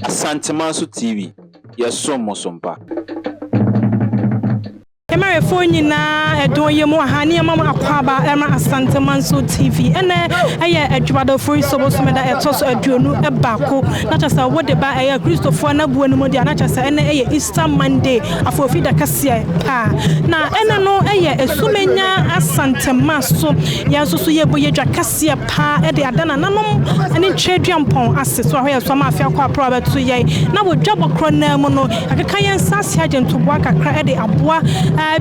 Santimanso TV, Yasomosompa. Emare phone na edoye mu ahani mama akwaba emra Santimanso TV ene eye adwado for so meda etoso aduonu ebako na chasa wode ba eye Christopher na buanu mu dia na chasa ene eye Easter Monday afofi da kase pa na ene no eye Essumegyaman Santimanso yanso so ye boye dwa kase pa e de adana nanom ene twaduampon ase so ahoye so ma afia kwa pro abeto ye na wo dwabokro na mu no akeka yen sase agento boa kakra e de aboa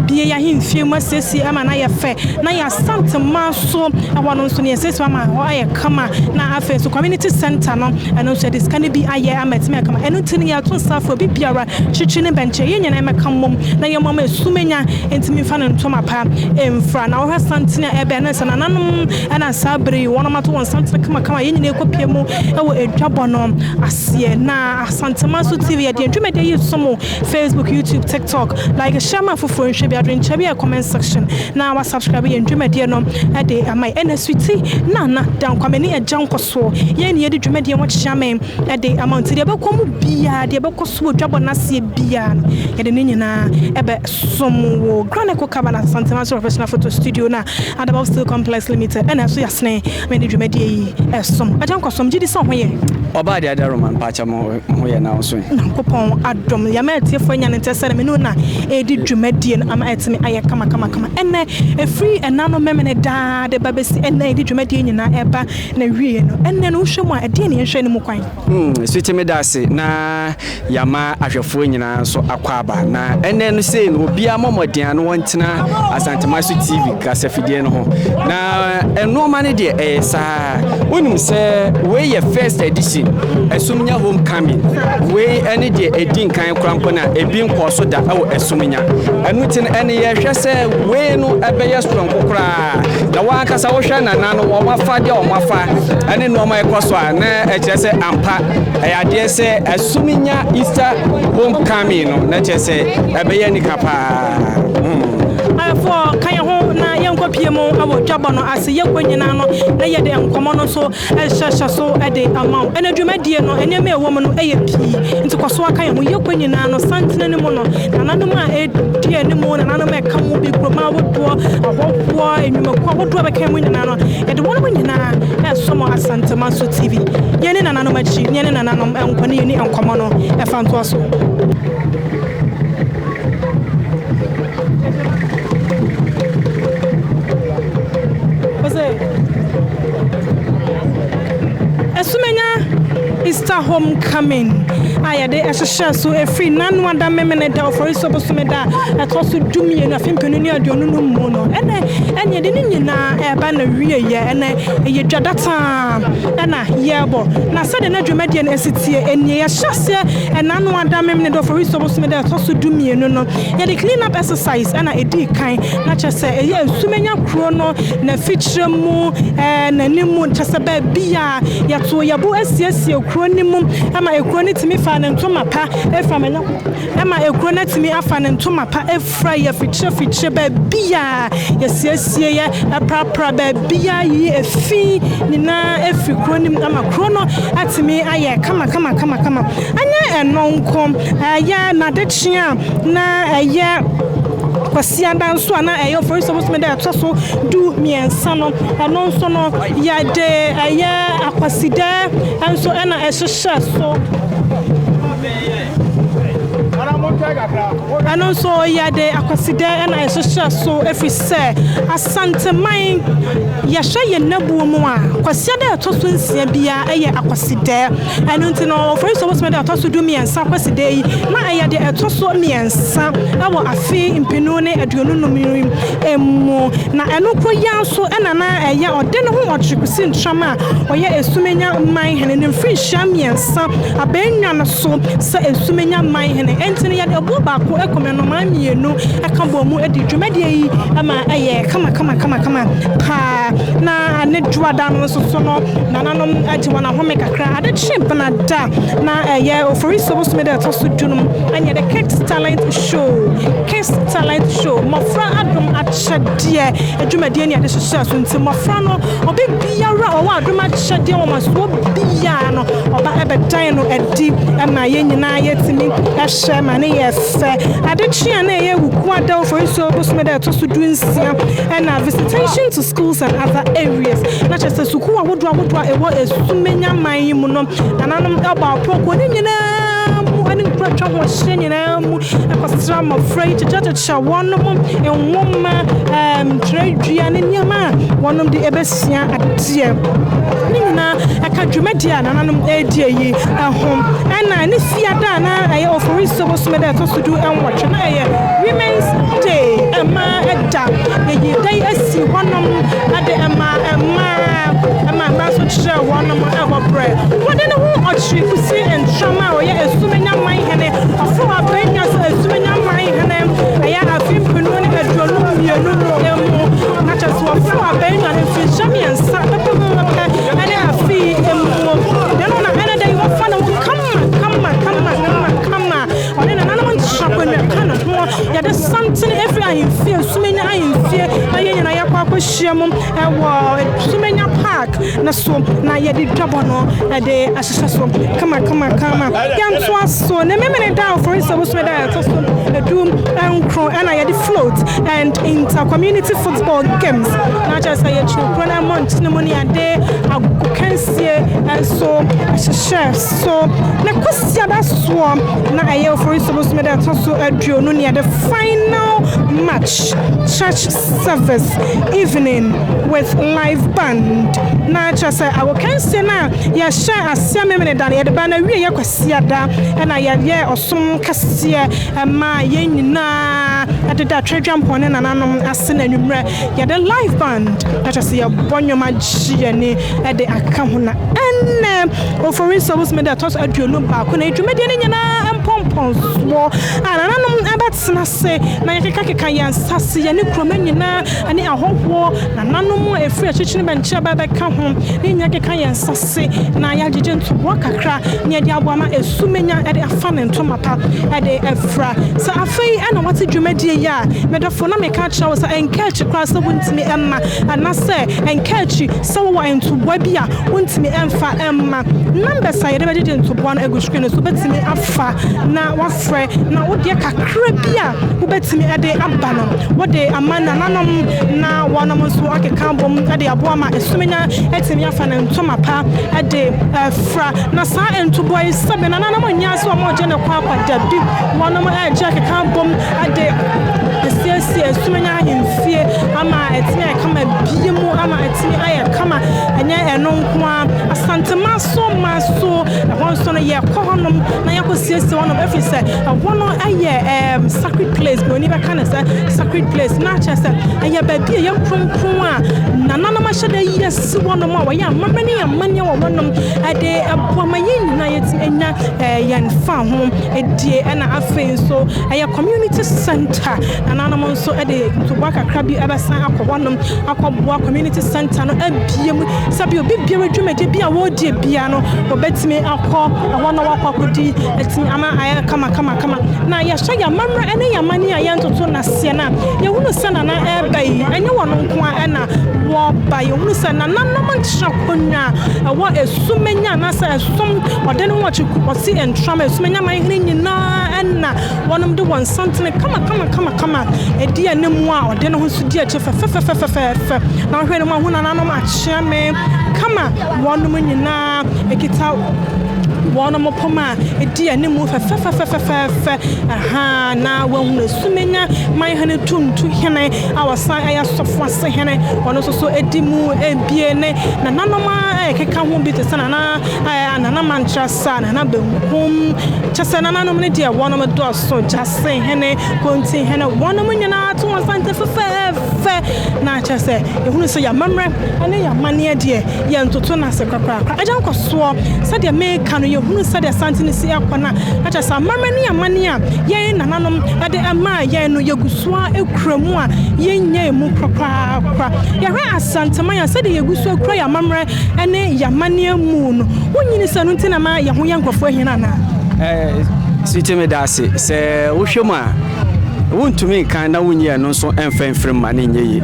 bie ya himfie mu sesi ama na ye fe na ya Santimanso awano so ne sesi ama ho aye kama na afa so community center no eno so this can be aye ametime kama eno tini ya tun safo bi biara chichi ne benche ye nyina emeka mom na ye mama Essumegyaman entimi fa ne ntoma pa emfra na wo santina ebe na Nananom ana sabri wona mato won santina kama ye nyina ekopie mu ewo edwabo no ase na Santimanso TV ya de ntweme de ye somo Facebook, YouTube, TikTok like share for should be adrin chabi a comment section na wa subscribe ye dwumadie no e de amai ena sweetie na dan kwameni e janko so ye ne ye de dwumadie mo chiame e de amount de be komu bia de be koso dwabo na se bia ye de nyina e be somo chronicle cover na Santimanso professional photo studio na Adabove Steel Complex Limited ena so yasne me de dwumadie yi e som ajanko som gidi so ho ye oba de ada roman pacha mo ho ye na so nkopon adom ya ma tie fo nya ne ntese me no na e di dwumadie ama etimi aye kama ene e free enano memene da de babesi ene di dwumadie nyina eba na wie no ene no hwemu a ede ne hwe ne mu kwan sweet me da se na yama ahwefo nyina so akwaba na ene no sei no bia momodian no wontina Santimanso TV kasafidie no ho na eno ma ne de sa wonum se we ye first edition Essumegyaman homecoming we ene de edin kan krampo na ebi nkoso da awo Essumegyaman anutin ene ye hwese we no ebeye strong kokra na wankasa wo hwe Nananom wo mafa de wo mafa ene no ma ekoso na echese ampa eyade se Essumegyaman Easter homecoming no na chese ebeye ni kapa afo kan ho na yenkopie mu awo dwabo no ase yekwanyina no na ye de enkomo no so ehhehhe so e de amaw ene dwumadie no ene me ewo mu no eye pii nti koso akan ho yekwanyina no santina ne mu no Nananom a edie ne mu Nananom e ka mu bi kroma wodo ahofo enwumaku wodo be kan mu nyina no e de wono nyina e somo Santimanso TV ye ne Nananom achi ye ne Nananom enkone ye ni enkomo no e fa nto so Essumegyaman Easter homecoming ayade ehhehhe so efri nanu ada memene da for so bosomeda etoso dumie na fimpenu ni aduonu no mu no ene de nyina eba na wie ye ene ye dwadata na yebo na sade na dwumadie na esitie enie ye hyase nanu ada memene da for so bosomeda etoso dumie no ye de clean up exercise na edi kan na chese ye Essumegyaman kro no na feature mu na nimu chese ba bia ya to yabo asiesie kro nimu ama ekro ni timi fa ne ntoma pa efra menya ama ekro na timi afa ne ntoma pa efra ya fiche ba bia ya siesie ya prapra ba bia yi efi nina efi kro nim ama kro no atimi aye kama anya enonkom ya na de chia na ya kwasia danso ana eyo for so me da so du miensa no eno nso no ya de aya akwasida enso ena ehhehhe so ano so ya de akwasida ena ehhehhe so every say Asanteman ya hwe ye nabuo mu a kwasia da to so nsia bia eye akwasida eno ntino for so me da to so du miensa akwasida yi na aya de to so miensa awo afi impenu ne aduonu no mirim emu na eno kro ya so ena na eye ode ne ho otrikusi ntrama oye Essumegyaman hene ne free shamiensa abenwa no so se Essumegyaman hene entini ne ya de bo ba ko ekome no ma mienu aka bo mu edi dwumade yi ama aye kama pa na ne dwada no so no nananom Aduana home kakra ade chimp na da na aye ofori so so me de to so dunum anya the Kids Talent Show mofra adom achede adwumade ne ade hyehyɛ so nti mofra no obi biara o wa adom achede o maso biara no oba ebedan no edi ama ye nyina yetimi ehye ma ne yefe ade twia na ye wuku ada ofori so so me de to so dunsia and visitation to schools and other areas na chese suku awodo ewo Essumegyaman mu no nananom eba proko ne nyina ani kratwa ho hye nyina mu ekostra mo afraid to cha wonom enwoma tradua ne nyama wonom de ebesia ade ne nyina aka dwumadi a nananom edi yi ahom ena ne fiada na aye ofori so me de to so du enwotwe na aye Women's Day ema eda ye day asi wonom ade ema so chere wonom ewo bre wode ne ho ochiri kusi entrama o ye Essumegyaman hene afro abenya so Essumegyaman hene aya afimpunu ne aduonu mienu emu na chaso afro abenya ne fishami ensa ane afi emu de no na ene dey Wofa na kama one na nananom chakwe kana ho ya de something every I feel Essumegyaman feel na ye nyina yakwa kwahyiam ewo Essumegyaman Park na so na ye de dwabo no de ahyehye so kama yanto aso na memene down for instance so that so edum enkro and I the float and inter community football games na just say children amount no money ade agukansie so ahyehye so na kosia da so na aye for instance so that so aduonu near the final match church service evening with live band na just say agukansie na ya share asia memene dan ye de ba na wie ye kwasia da na ye osom kasia ma ye nyina adeda tredwam pone nananom ase na nwumra ye de live band na just say bonyoma gye ne de aka ho na enne ofori service me da tos aduonu ba ko na edwumade ne nyina empompon so nananom abatsena se na ye keka ye nsase ye ne kroma nyina ani ahoho nananom efri achichine benche ba be ka ho ne nya keka ye nsase na ya gye ntobo kakra ne de aboama Essumegyaman de afane ntoma pa de efra so afei ana wate dwumadie ya medofo na meka kira wo sa enkachi kra so wontimi emma anase enkachi so wo ntobo bia wontimi emfa emma numbers aye de gye ntobo na egu screen so betimi afa na wafre na wode kakra bia wo betimi de abano wode amana nanom na wonom so akeka bom de aboama Essumegyaman etimi afane ntoma pa de efra na sa entobo isabe na nananom nya so mo je ne kwa dabi wonom eje akeka bom de Piesie Essumegyaman hemfie ama etimi akama biemu ama etimi aye kama enye eno nkoa asantema so maso wonso no ye kohonom na yakosiesie wonom efise wono aye sacred place no ni be kana sacred place na chese aye baby ye kronkron a nananom ahede yesi wonom a waye amamani amanya wonom ade aboama yin na yeti enya yanfa ho edie na afei so aye community center nananom so ade tuba kakra bi abasan akwonom akwoboa community center no abiem sabi obi biara dwumade bia wo die bia no obetimi akọ wono wakokodi etimi ama aye kama na ya hye ya mamra ene ya mani ya ntoto na se na ye hunu sana na ebai enye wono nko na wo ba ye hunu sana nanom ntrakonwa wo Essumegyaman na sa esom ode no wachiku osi entrama Essumegyaman hene nyina enna wonom de won santene kama edi anemu a ode no so di ache fe na hwe no ma hu nananom achia me kama wonom nyina ekita wonom poma edi anemu fe aha na wahunu Essumegyaman hene tuntu hene awasan ayasofo ase hene wono so edimu ebie ne na nanom keka ho bi te sana na nanamantra sa na benkum chese nananom ne dia wonom do so jase hene konti hene wonom nyina to wasante fe fɛfɛɛfɛ na kyerɛ sɛ ehunu sɛ yamamrɛ ɛne yamane deɛ yɛn toto na sɛ kakra agya nkɔsoɔ sɛdeɛ meka no yɛhunu sɛdeɛ sante no si ɛkɔ na kyerɛ sɛ amamrɛ ne yamane a yɛn nananom ɛde ɛma yɛn no yɛgusua ekura mu a yɛnyɛ mu kakra yɛhwɛ asanteman a sɛdeɛ yɛgusua ekura yamamrɛ ɛne yamane mu no wonyini sɛ no ntina ma yɛho yɛn nkɔfoɔ hina na sitime dase sɛ wohwɛ mu a wontumi kan na wonyi no nso ɛmfɛmfrɛ ma ne nyɛ yi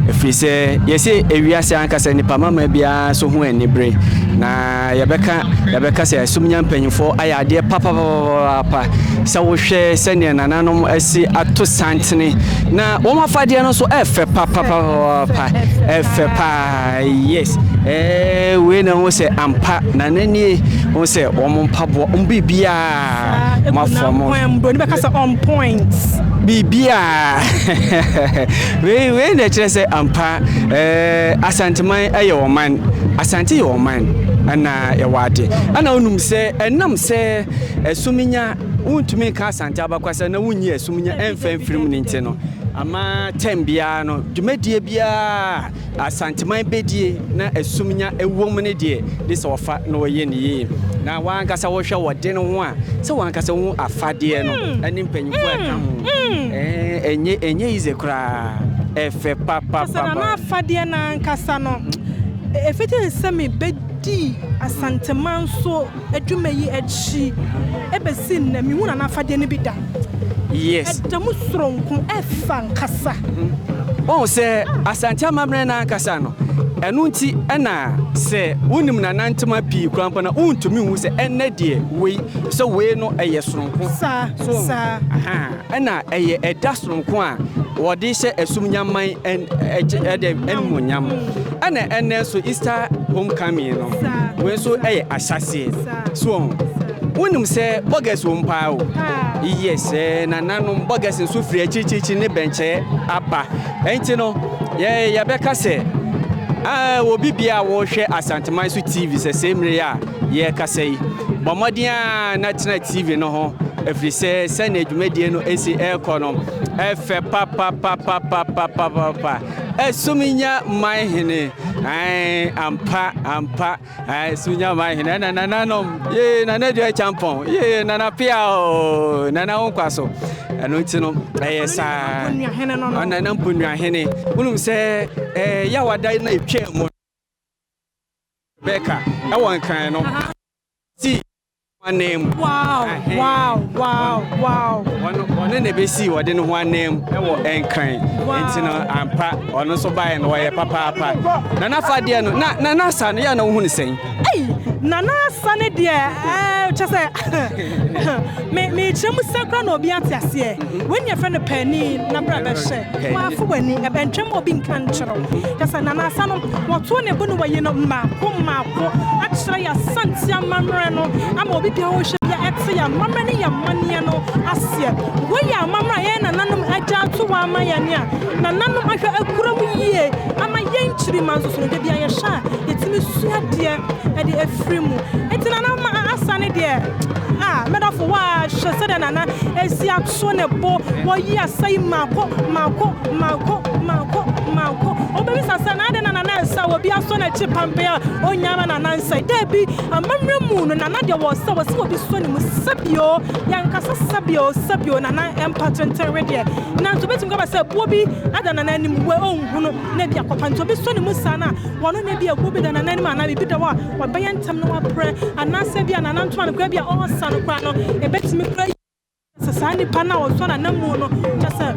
ɛfiri sɛ yɛsɛ ewiase ankasa nipa mama bia so ho anibre na yɛbɛka sɛ Essumegyaman mpanyimfo ayɛ adeɛ papa sɛ wohwɛ sɛnea nananom asi ato santene na wɔn afadeɛ no so ɛfɛ papa ɛfɛ pa yes we na ho sɛ ampa na nani ho sɛ wɔn mpaboa mbibia mafɔmo broni bɛka sɛ on point bibia we na kyerɛ sɛ ampa asanteman ɛyɛ ɔman asante yɛ ɔman ana yɛwade ana onum sɛ ɛnam sɛ Essumegyaman wontumi ka asante abakwasa na wonyi Essumegyaman ɛmfɛmfirim ne nti no ama tembia no dwumadie bia asanteman bedie na Essumegyaman ewom ne de sɛ wɔfa na wɔyɛ ne yie na wankasa wɔhwɛ wɔde no ho a sɛ wankasa ho afadeɛ no ɛne mpanyimfo ɛka ho enye ize kra efe papa na afadeɛ na ankasa no efete sɛ me bedi asanteman so adwuma yi akyi ebesi na me hu na afadeɛ no bi da yes edamu soronko efa nkasa o sɛ asante amamre na ankasa no ɛno nti ɛna sɛ wonim na nantema pii krampa na wontumi hu sɛ ɛnɛ deɛ wei sɛ wei no ɛyɛ soronko sa ɛna ɛyɛ ɛda soronko a wɔde hyɛ Essumegyaman ɛde ɛnmonyam ɛna ɛnɛ so Easter homecoming no wei so ɛyɛ ahyɛseɛ so wonim sɛ bogus wo mpa o yes nananom bogus nso firi akyikyichi ne bɛnkyɛ aba ɛnti no yɛbɛka sɛ obi bia wo hwɛ asanteman so TV sɛ semre a ye kasa yi bomodin na tena TV no ho efri sɛ na dwumadie no esi ɛkɔ no ɛfɛ pa Essumegyaman hene ampa Essumegyaman hene na nananom ye nana de champon ye nana pia o nana wonkwaso ɛno nti no ɛyɛ saa nana mpunwa hene wonum sɛ ya wada na etwa mu beka ɛwɔ nkan no si name wow one ne be see wode no ho anem ɛwɔ enkan enti no ampa ɔno so bae no wɔyɛ papa nana fade no na sa no ya na wo hu ne sɛn nana sa ne de kyɛ sɛ me kyerɛm sakra na obi ate aseɛ when your friend pani na bra bɛhyɛ wa afo wani ɛbɛntwɛm obi nka nkyerɛw kyɛ sɛ nana sa no wɔto ne bo no wɔyɛ no maako akyerɛ ya santi amamrɛ no ama obi bia wo hwɛ bia ɛte ya amamrɛ ne ya mane no aseɛ wo ya amamrɛ yɛ nananom agya to wa ama yɛ ne a nananom ahwɛ akura mu yie ama yɛn kyiri man so so no bia yɛ hwɛ yɛtimi sua deɛ ɛde afiri mu enti nanam asa ne deɛ medafo wa hwɛ sɛ de nana esi ato ne bo wo yi asai maako obebi sasa na de nana nsa obi aso na chi pampe a onyama nana nsa da bi amamre mu no nana de wo se obi so ne mu sabio yankasa sabio nana empatenten rede na to betim ka ba se bo bi ada nana anim we onhu no na bi akopa to bi so ne mu sana wono na bi ago bi da nana anim ana bi da wa bayantam no apre anase bi nana nto an kwa bi a osa no kwa no ebetimi kra sasa ni pana oso na namu no kyase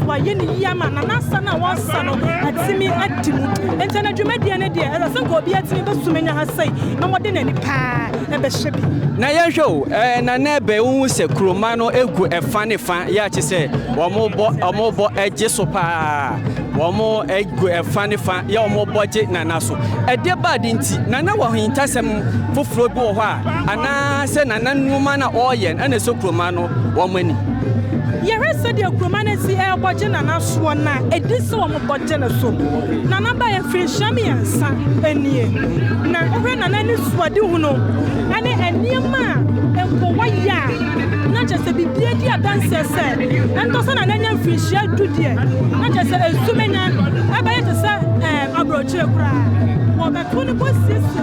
wa ye ni yama na nasa na wasa no atimi adimu ente na dwumadie ne de era se ko obi atimi besumenya ha sei na wode nani pa e be hye bi na ye hwo na na be wu se kroma no egu efa ne fa ya kyese omobo eje so pa womo egu efa ne fa ya omobo je nana so ede bad nti nana wo hintasem foforo bi wo ho a ana se nana nwoma na oyen ana so kroma no womani yere se de kroma na si e boje nana so na edi se wo boje na so nana ba ye fresham yansa enie na ohwe nana ni suade hu no ane eniema empo waya na je just say be dia dance say and to say na nya frishia do there na just say Essumegyaman abaye to say abroche kura wo be to ne ko sisi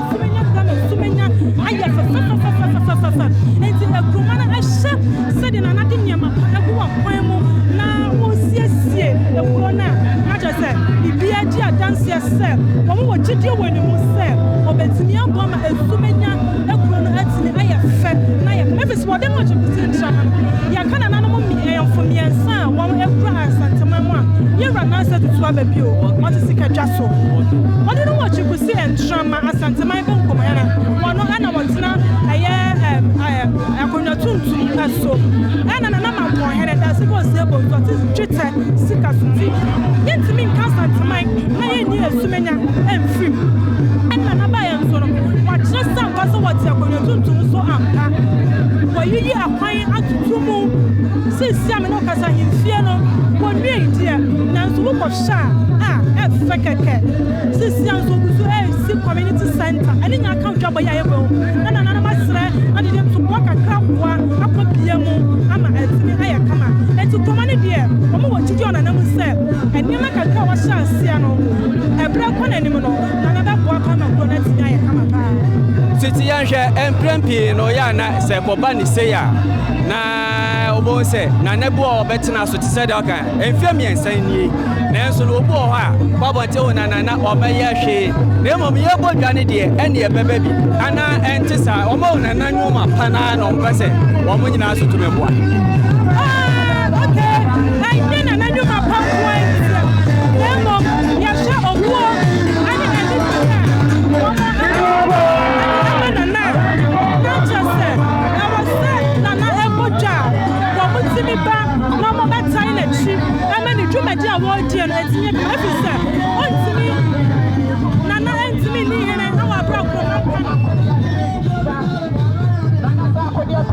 Essumegyaman aye fa enti ekroma na ehye se de na de nyama egu wa kwan mu na wo siesie ekro na just say be dia dance say wo mo gidi wo ni mu say obetimi abo ma Essumegyaman ekro no atini aye fa na ye mefis wo de no chikusin chama ya kana Nananom mi for me and son one ekra Santamama ye rana say to aba bi o what is sika dwaso what do what you could see and drama Asantama ben komayana wono ana wontina aye akonya tuntum aso ana na ma mo here da se go se bo to twete sika suti yentimi nka Santama na ye ni Essumegyaman emfim ana na ba ye nso no wa kyesa nka so what akonya tuntum so ampa wa yiyi akwan atutumu sisi ameno kasa himfie no wonwe idea nanso wo kosha efekeke sisi anso gusu si community center ani nya account job ya yebo na Nananom asre ade dem to waka krabwa akopie mu ama atimi aya kama enti tomani de omo wotiji Nananom se eni ma kaka wa sha asia no ebra kwana nim no Nananom bo aka no ko na ti aya kama pa siti yanhwe emprempi no ya na se koba ni se ya na obo se na nebo obetena so ti se de okan emfie miensan ni na enso no obo ho a babonte wona na obeya hwe na mom ye bodwane de ene ye bebe bi ana entisa omo na nanwoma pana no mpese omo nyina so tumeboa okay I think na nanwoma pa point emo ya sha obo ani me back, no more bad time at she. I mean, you may dear word, and it's me, officer. On to me, Nana, and to me, and I broke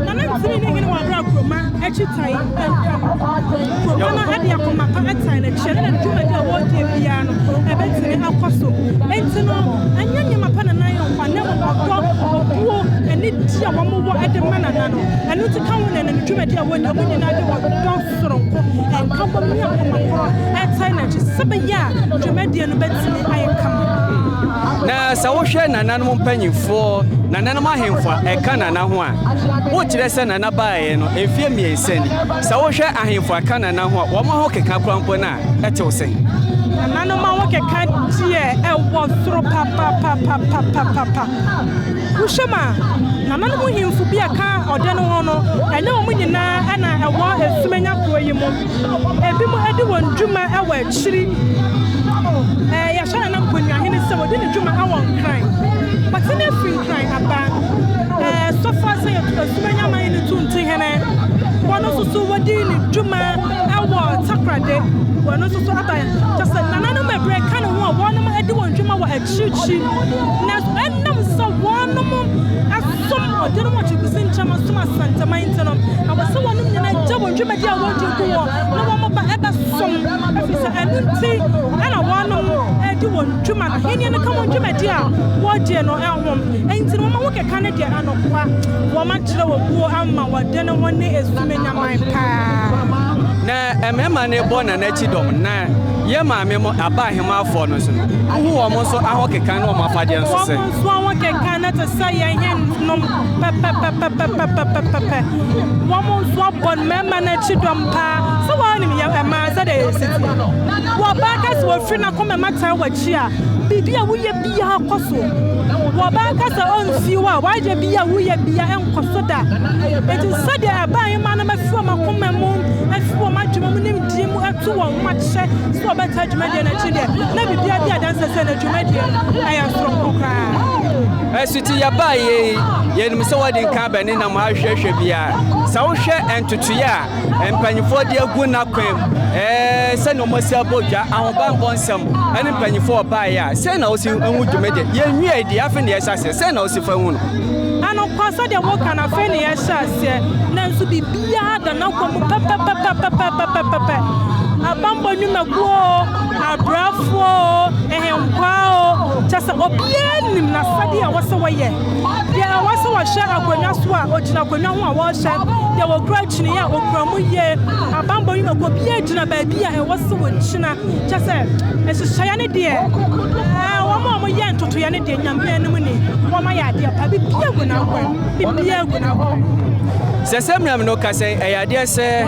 Nana, to me, and I broke my actually time. Nana had the upper my time and she and you may dear word, dear piano, a better than our costume. And to know, and young my pen and I on never walk and it dear one more at the man and not to come in and you may dear when the woman I do and come from me at silence. Sabaya, Jamaican Betsy, I come. Na sawoshe Nananom panyimfo Nananom ahemfo eka na ho a wo kire se Nana baaye no efie miensani sawoshe ahemfo eka na ho a wo ma ho keka krampo na etew se Nananom ma wo keka tie wo soro pa Ushama Nananom hemfo bi aka ode no ho no ene wo nyina ana ewo Essumegyaman kro yi mo ebi mo edi won dwuma ewo akiri ya shana na mkonwa hene se wodi ne dwuma awon kran but in a free kran aba so far say Essumegyaman ni tunti hene wono so wodi ne dwuma awo takrade wono so aba just Nananom ebre kan ho wono ma edi won dwuma wa achichi na enam so wono mo asom odi no mo chikusin chama so Asantama intenom awase wono nyina jabo dwuma dia wodi ko na wo mo ba eba som afisa enunti ana wono edi won dwuma na hene ne ka won dwuma dia wodi no ehom enti no ma wo keka ne dia anokwa wo ma kire wo buo amma wode ne woni Essumegyaman pa na emema ne bo na nachi dom na ye maame mo aba ahema afọ no so hu wo mo so aho keka na wo mafade nso se wo so aho keka na to say ye hen nom pe wo mo so bon mema na chi dom pa so wo ni ya ma za de city wo ba ka so fri na ko mema tai wa chi a bibia wo ye bia akoso wo ba ka so on fi wa je bia wo ye bia enkoso da eti so de aba ahema na mafi wo makoma mu afi wo madwuma mu nim die mu atu wo ma che so ba ta dwuma de na chi de na bibia dia dansa se na dwuma de aya soro kokra Esuti ya baye ye nim se wadi nka bani na ma hwehwe bia sa wo hwe entutu ya empanyifo de agu na kwam se no mosi abodwa ahobambo nsem ene mpanyifo baye a se na osi enwu dwumede ye nwie di afi ne yesase se na osi fa hu no ano kwasa de wo kana fe ne yesase na nso bibia da na kwam pepe abambo nyumaguo abrafo ehemkwao chasa obiani na sadi a wose woye dia wose wo hye akonwa so a ogina akonwa ho a wo hye dia wo kura chini ya okura mu ye abambo nyumaguo bia gina ba bia e wose wo china chasa ehyehyɛ ne de wo mo ye ntoto ye ne de nyampe anim ni wo ma ya de pa bia gu na kwan bia gu na kwan Sesemram no kase eyade se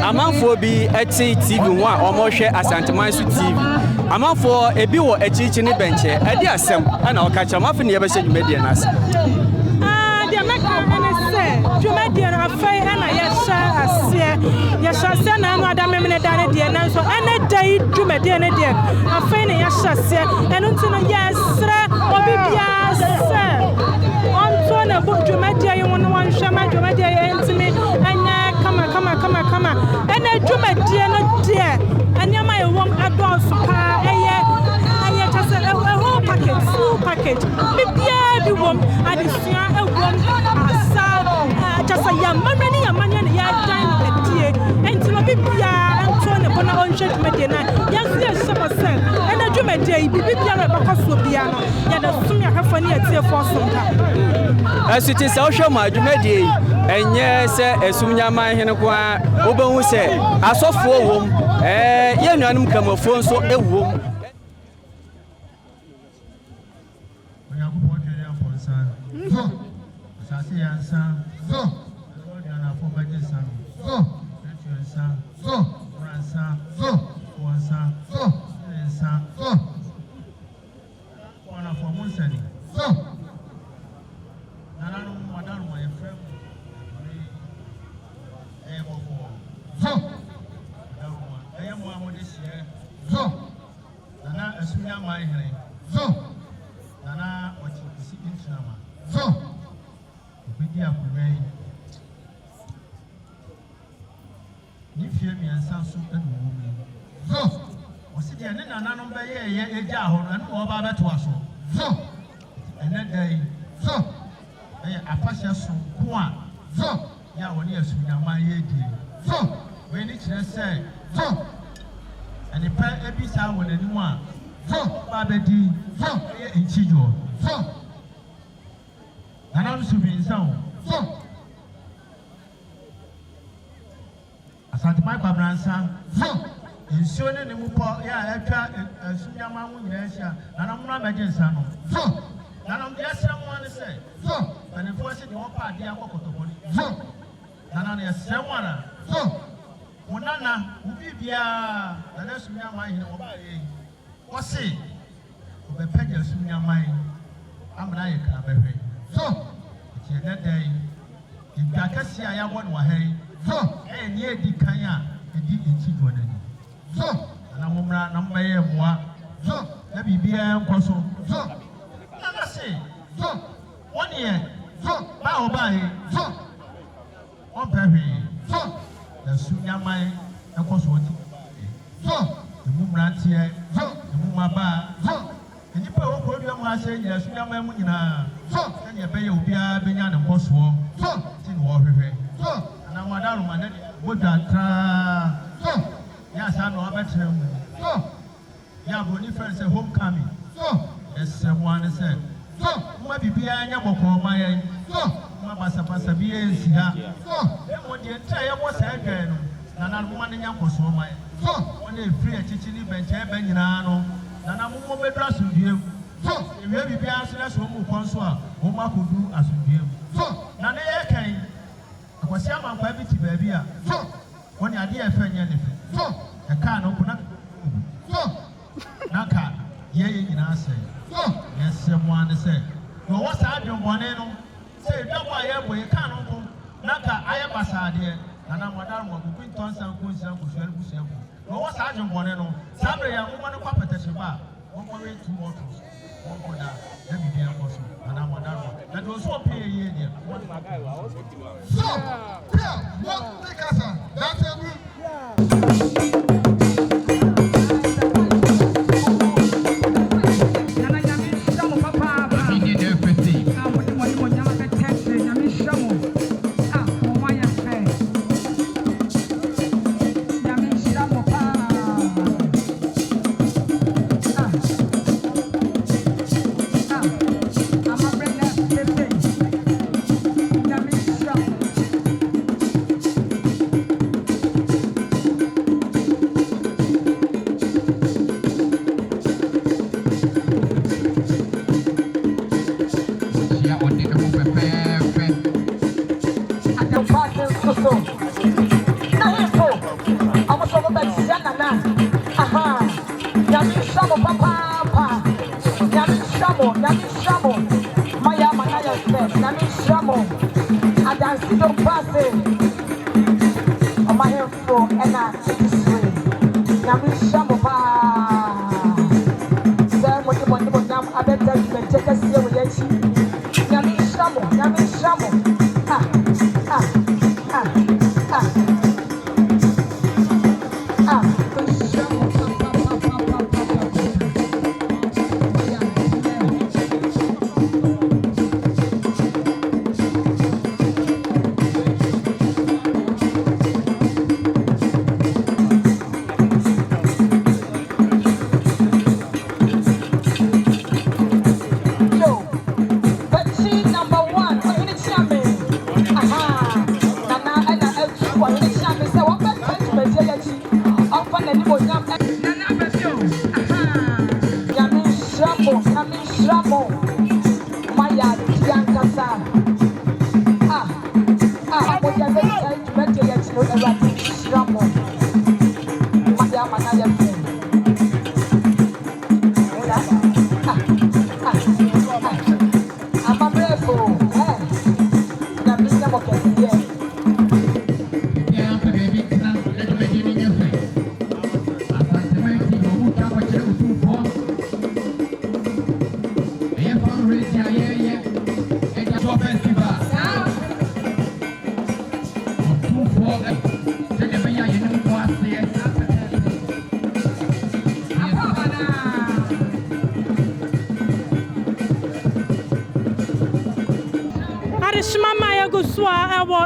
amanfo bi eti TV ho a omo hwe Asanteman so TV amanfo ebi wo echichi ne benche ade asem ana okacha mafi ne yebehye dwumedie na ase dia meka ene se dwumedie na afai ana yesha ase na anu adamemne dane die na so ene dai dwumedie ne die afai ne yesha ase enu ntino yesre obibia se onto na bu dwumedie yi wono wan hwema dwumedie entimi anya kama ene dwumedie no die anyama ye won adonso pa eye chase a whole package full package bibia bi wom adesua ewom asa chase ya mamani ya manya ne ya dan pedie entino bibia ento ne bona onhwe dwumedie na yanso ye sebose ene dwumedie bibia re bakoso bia no ya da sum ya hafo ne atie fo sonta asiti sa ohwe ma dwumedie enye se Essumegyaman hene kwa obehu se asofo wom ye nuanum kamafo nso ewom Nananom be ye eja ho no no ba beto aso so ene dai so apasha so ko a so ya woni Essumegyaman ye di so we ni kire se so ene pa ebisa wonani mu a so ba be di so ye enchijo so Nananom su bi nsan so Asanteman kwabransa so Insone ne mupo ya atwa Essumegyaman ho nyina hia Nananom na meje nsa no so Nananom ya sra mo ane se so ane fo se de won pa ade akokotokoni so Nananom ya sra mo ana so wonana ubibia na Essumegyaman hina wo ba ye wo se obe pege Essumegyaman amna ye kra behwe so ti ne dai idwa kase a ya wo no ha yi so ni edi kan a edi echi do so na mumra na mbaye mwa so na bibia enkoso so na say so one year so ba obai so on pepe so Essumegyaman enkoso oti so mumra tie so mumaba so enipa wo ko bia mu ase Essumegyaman mu nyina so na ye beye obia benya ne nkoso so tin wo hwehwe so na madaru manade bodwa tra so ya sa no abetrem so ya boni friend say homecoming so esemwane say so ma bibia anya boko mayen so ma basa bi ensi ha so e mo de ntra ye mo sa adwan no Nananom ma nya koso mayen so wona efiri achichi ni benche ebe nyina no Nananom mo bedra sundiem so ewe bibia so na so mo konso a mo makodu asundiem so na ne ye kan akwasi amankwa bi ti ba bi a so woni ade e fa nya ne so e ka no kuna so naka ye nyina say so yesemo ane say no wasa adwonbone no say dabo aye boy ka no ko naka aye basade na modar mo bu ntonsan ko nsan ko hwere bu sefo no wasa adwonbone no sabre ya mo no kwa petese ba won ko we two bottles won ko da na bibia ko so na modar mo na do so pe ye ye so yeah what take us that's every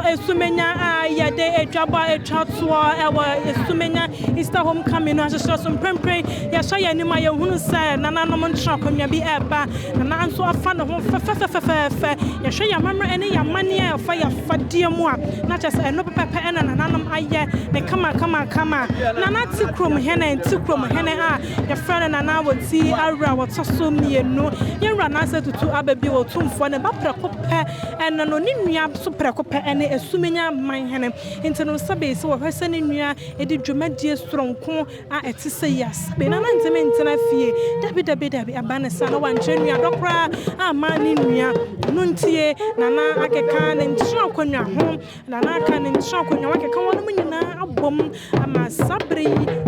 Essumegyaman yade etwaba etwatwa ewa Essumegyaman Easter homecoming no so some prempre ya sha ya nima ya hunu sai Nananom ntra konwa bi eba na anso afa no ho fe ya sha ya mamre ene ya mane ya fa ya fadie mu a na cha se eno pepe ena Nananom aye ne kama nana tikrom hene a ya frana nana woti awra wotoso mienu ye wra na se tutu ababi Otumfuo ne ba preko pe ena no ni nua so preko pe ene Essumegyaman hene inteno sabe se wo hwese ne nua edi dwumadie stronko a etise yas be na nteme ntena fie dabi abane sa na wanche nua dokra a ma ne nua no ntie nana akeka ne ntra konwa ho nana aka ne ntra konwa akeka wono nyina abom ama sabre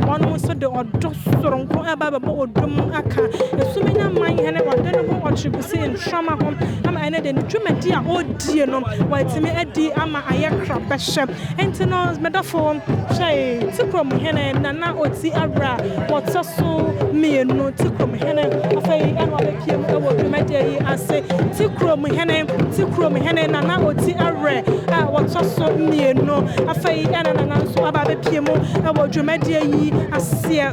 wono so de odo stronko aba odom aka Essumegyaman hene ode no ho otribuse ntrama ho ama ene de dwumadi a odie no watime adi ama ayekra behye entino medafo shay tikrom hene nana oti abra wotoso mienu tikrom hene afai eno abepiem ewo dwumadi yi ase tikrom hene nana oti arre a wotoso mienu afai ena nana so ababepiem ewo dwumadi yi ase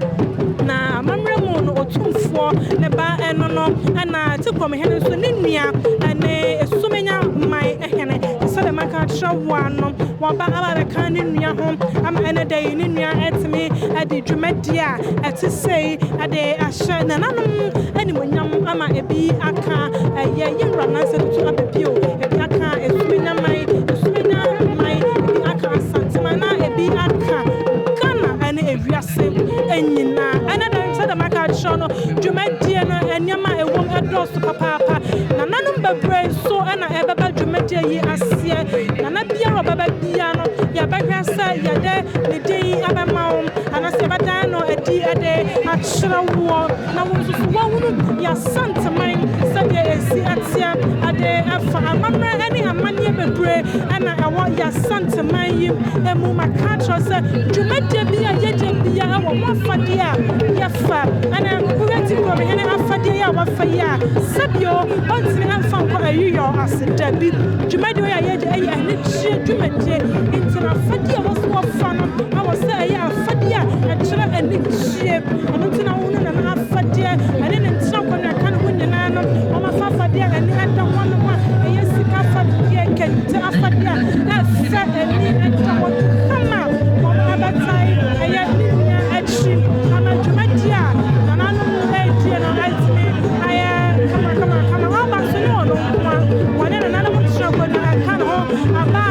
na mamremu no Otumfuo ne ba eno no na tikrom hene so ne nua ane Essumegyaman hene sele maka trawano waba aba kan ne nua ho ama ene dai ne nua etime ade dwumadi a etesei ade ahye Nananom animonyam ama ebi aka ye yewra na se tutu abepio ebi aka Essumegyaman ebi aka asantema na ebi aka kana ene ewiase enyina ene dai sele maka trawno dwumadi no enyama ewom edoso papa Nananom bebre so ena ebeba dwumadi yi asie nana bia baba bia no ya bahwasa ya de ne dei abamawo anase bada no edi ade achrewo na wonsusu wonu ya santeman sabe esi atia ade afa amamra ani amanye bebre ana awo ya santeman yi emu makatro se dwumadi bia yeje bia awo mafade a yafa ana kureti ko me hene afade ya wafa ya sabio ontini amfa ko ayiyo asedabi dwumadi ya yeje ayi ani chie dwumadi intina afade a waso fano awo se ayi afade a achre ani chie ontina wonu na afade ani ne ntina ko na kan ho nyina no o ma afade a ani ata hono ma ayi sika afade kente afade a na se ani ata ho kama o ma batai ayi ni nya achi ama dwumadi a Nananom ayi no altime ayi kama wa ba so no no ma wona Nananom tira ko na kan ho aba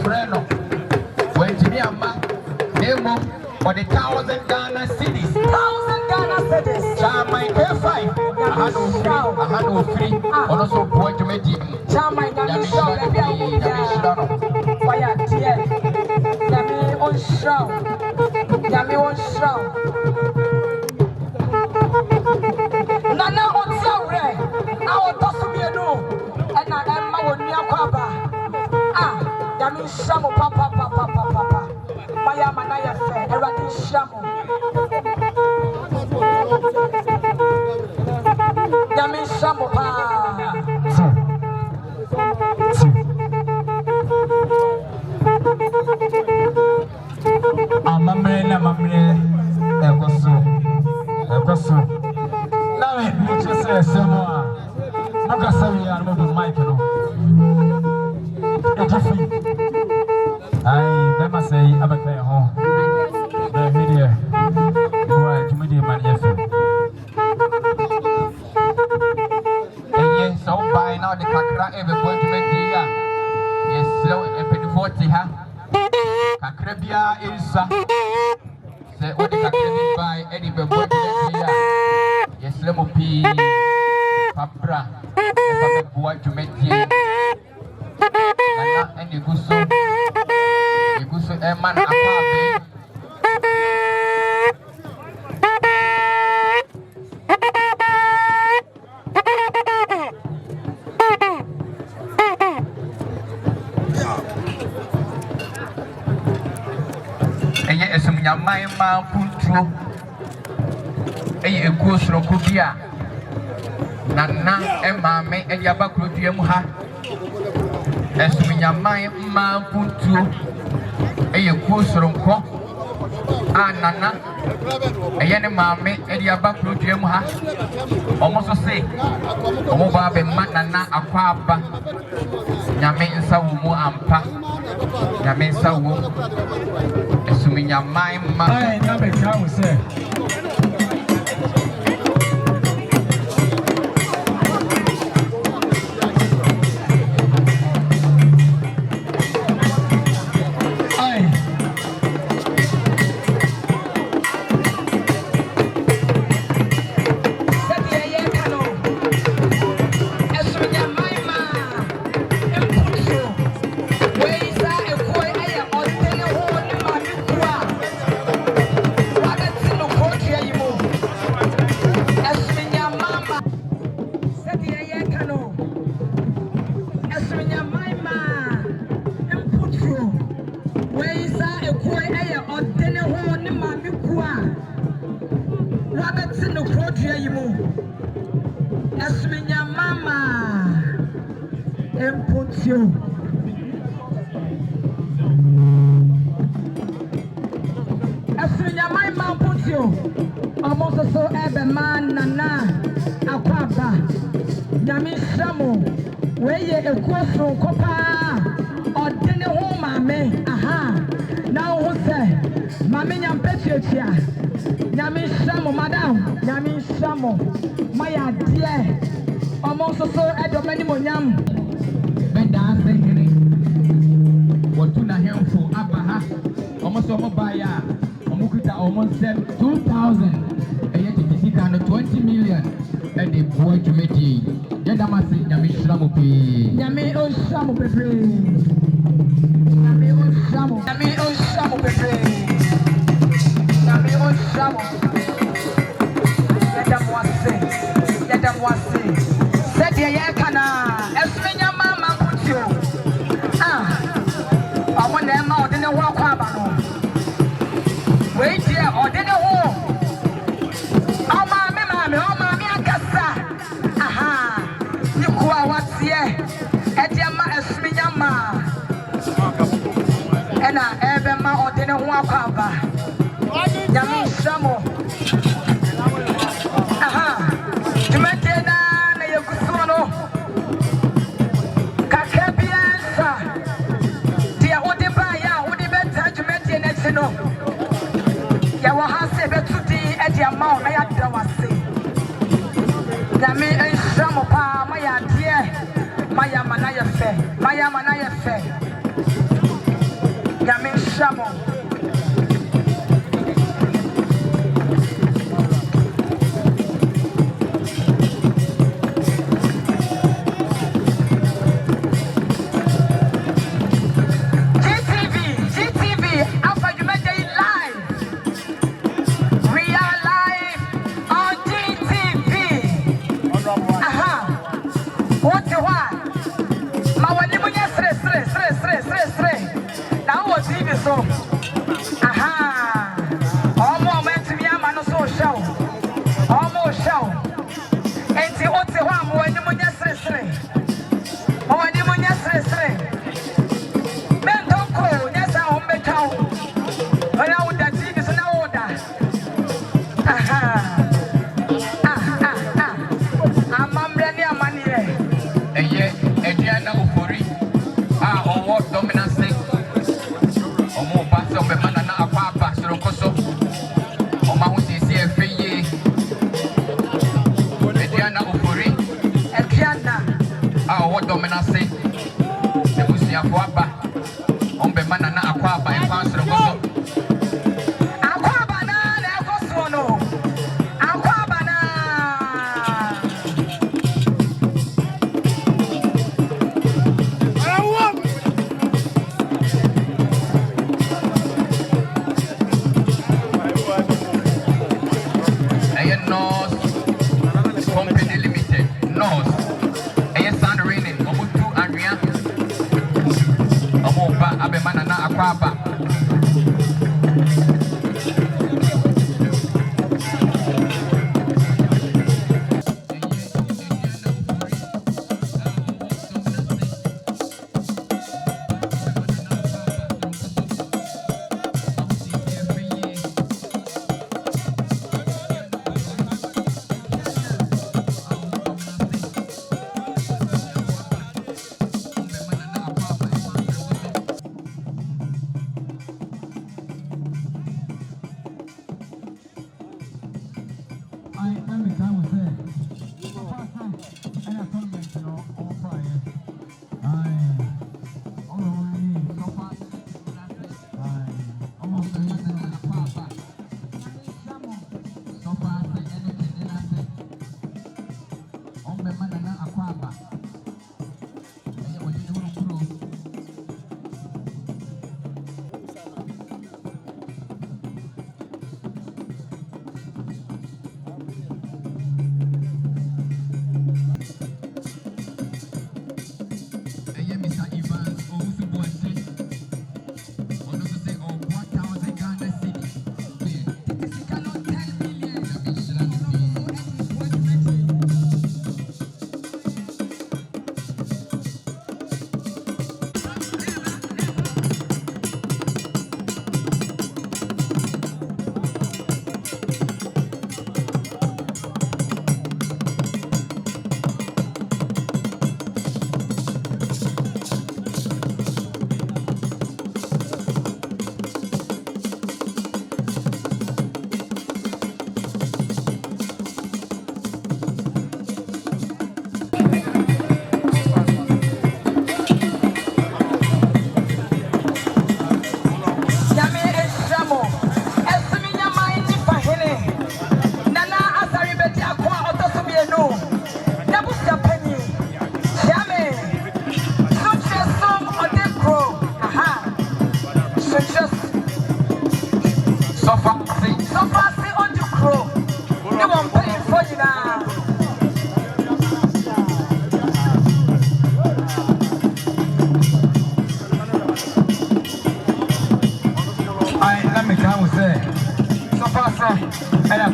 friend when to me a man name for the 1,000 Ghana cities. 1,000 Ghana cities. Chama K5. I had no free. Also point to me. Chama Yami show. Fire tear. Yami on show. Yami on show. Nana on show. I will toss me a no. And I am my own Yakaba. Yami Shamo Papa. Maya Manaya Fair, Eradi Shamo. Yami Shamo Pa. Mamre, Egoso. Now, you just say, Samoa. Nakasawi, I'm not Michael. I never say, I'm a play home. The media, you are to media manifest. And yes, so by now the Kakra ever going to make the year. Yes, slow and pretty 40, huh? Kakrabia is say, what the Kakra by Eddie Bebo to make the year. Yes, Lemo P. Papra, if I'm a boy to make the year. And you go so. A man apart. And yet, Essumegyaman punto. A goose rocubia. Nana and mamma and Yabakrudiamuha. Essumegyaman punto. You goose from Cock. Nana, a young mammy, and your back to Jimha. Almost say, Omoba, Nana, a papa. Yamin Sawu Ampa. Yamin Sawu. Essumegyaman, my number, say. Essumegyaman puntio. Almost so every man Nana Aquaba. Yami Shamo. Where ye a course from Copa or dinner home, mammy. Aha. Now who say, Mammy and Petia. Yami Shamo, madam. Yami Shamo. My dear. Almost so at the minimum yam. What do not help for Abaha? Almost over by almost 2,000. And yet it is 20 million. And the boy to make it. Yadamasi, Yami Shamupi. Yami Oshamu Pepe. Yami Oshamu. Yami Oshamu Pepe. Yami Oshamu. Yadamwase. Said Yakana. Essumegyaman puntio. I want them out in the walk. Wait here, or dinner home. Oh, mammy, Agassa. Aha, you go what's here at Yama Essumegyaman. And I ever my or dinner walk. Yami Shamo. Aha, to make it down, you could swallow. Kakabiansa. Dear Odibaya, Odibeta, to make it next to know. Yawahase betuti edi amao na yadda wase. Yami enshamo pa maya die. Maya manaya fe. Shamo.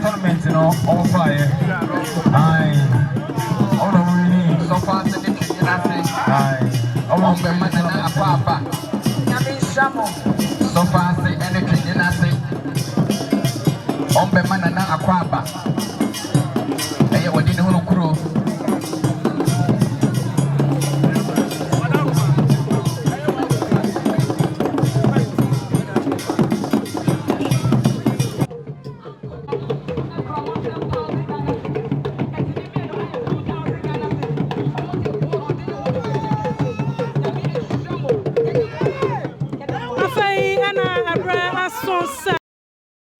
tournament, you know, on fire. Aye. Oh, no, really. So far, the difference, you know, aye. Oh, I'm going to make a papa. So far, say anything, you know, say. Oh, I'm going to make a papa. Hey, what did you want to crew? sonsa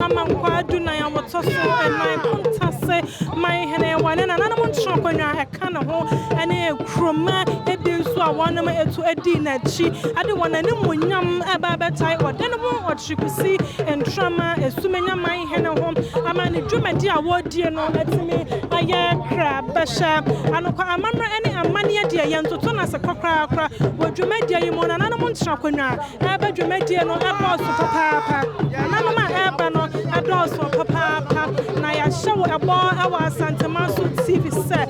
Amankwa Aduana wotoso enai kontase mai hene wane Nananom nchonkonwa eka ne ho ene kroma edi nso a wanam etu edi na chi Aduana ne munyam eba betai odene ho ochikusi entrama Essumegyaman hene ho amane dwumadi a wodie no etimi aye kra besha anokwa amamra ene amane ade ye ntoto na sekokra kra wodwumadi yi mo Nananom nchonkonwa eba dwumadi no eba so papa Nananom eba no adoso papa na ya show ebo awa Santemanso TV se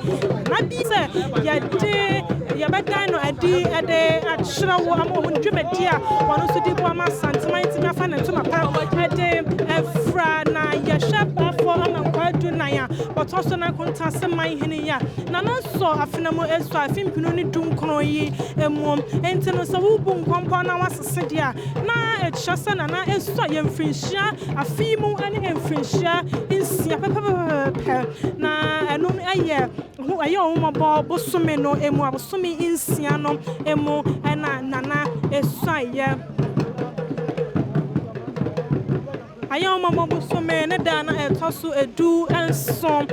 na bi se ya de ya bedan no adi ade achira wo amo hundwumadi a wono so di bo ama Santemanso na fa na to mapa ade efra na ya shapa for Amankwa Aduana ya otoso na kontase man hene ya na no so afenamo esu afimpinu ni dunkron yi emom enti no so wo bu nkompo na wasese dia na echase na na esu yemfrinhia afimu ane emfrinhia insia pepepepe na eno aye hu aye omabo bosome no emu abosome insia no emu na nana esu aye ayoma mabusome ne dana etoso edu ensom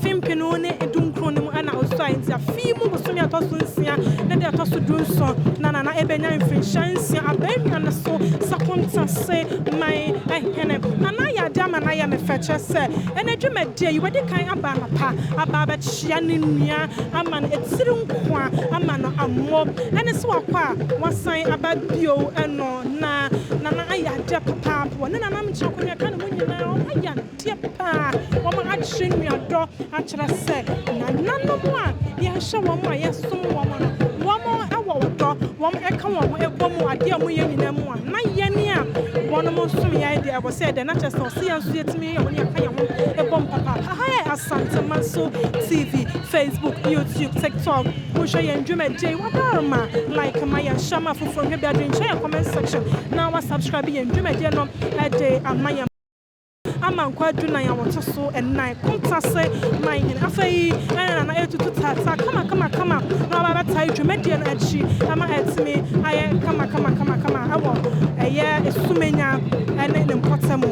fimpinu ne edunkronim ana osai ntia fimu busome etoso nsia ne de etoso dunso na ebenya mfinshansia abenwa ne so sakontase mai ehene na ya dama na ya mefeche se ene dwumadie yi wadi kan aba napa aba ba chia ne nua ama no etiri nkwa ama no ammo ene so akwa wasan aba bio eno na aya de papa wona Nananom nchakwa kan mo nyina aya de pa wo ma achire nuado achira se Nananom a ye hye wo mo ye som wo mo no wo mo awo wodo wo mo eka wo mo ebomu ade mo ye nyina mu a na ye ne a wono mo som ye de ebo se de na chese o se yanso yetimi ye mo ne aka ye ho ebom papa ha Santemanso TV Facebook YouTube TikTok mo hye ye ndwumadie wadarma like my shama foforo hwe bia dwen share comment section na wa subscribe ye ndwumadie no ade amaya Amankwa Aduana ya wotoso enai kontase man hene afai na etutu tata kama na baba tai dwumadie no achi ama etimi aye kama awo eye Essumegyaman ene ne mpotamo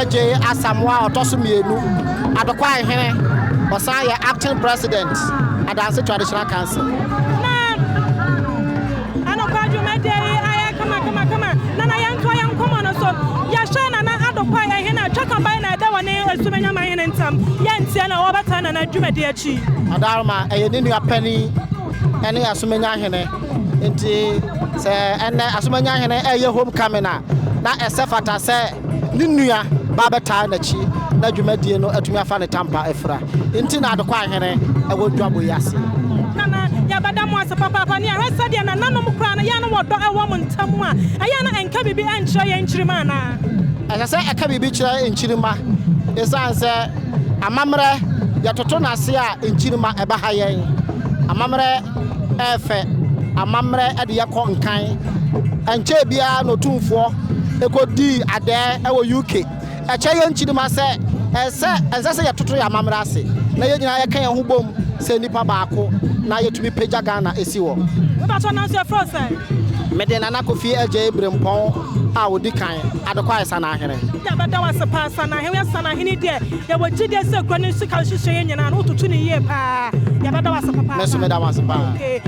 Eje Asamoah Otosumienu Adokwa Hene Osan ye acting president Adanse Traditional Council. Na Anokwa Jumede aye kama na yan come on so ya shana na Adokwa Hene chaka bai na da wane Essumegyaman Hene ntam ya ntia na obata na Jumede achi Adarma eye ni nua pani ene Essumegyaman Hene nti se ene Essumegyaman Hene eye homecoming na esefata se Ninuya Babata Nachi, Najumedi no Atumia Fan Tampa Efra. Intina Adokwa Hene, I will drop with Yassi. Nana, Yabadamu as a papa, and Yasadia and Nananom Crown, Yana, what a woman Tamua, Ayana and Kabi and Choy and Chirimana. As I say, a Kabi Bicha in Chirima, as I say, a mamre, Yatotona Sia in Chirima Ebahaye, a mamre, Efe, a mamre at the Yakon Kai, and Chebia no Otumfuo. Eko di ade ewo UK e che ye nchidima se ese ya toto ya mamra se na ye nyina ye kan ho bom se nipa baako na ye tumi pagya Ghana esi wo ba to na so fro se me de nana kofi eje Ibrempon a wodi kan Adokwa Esa na ahene ya bada wase pa sana he we sana hini de ye wo gide se kwani sika hwehwe ye nyina na otutu ne ye pa ya bada wase papa me so me da wase pa okay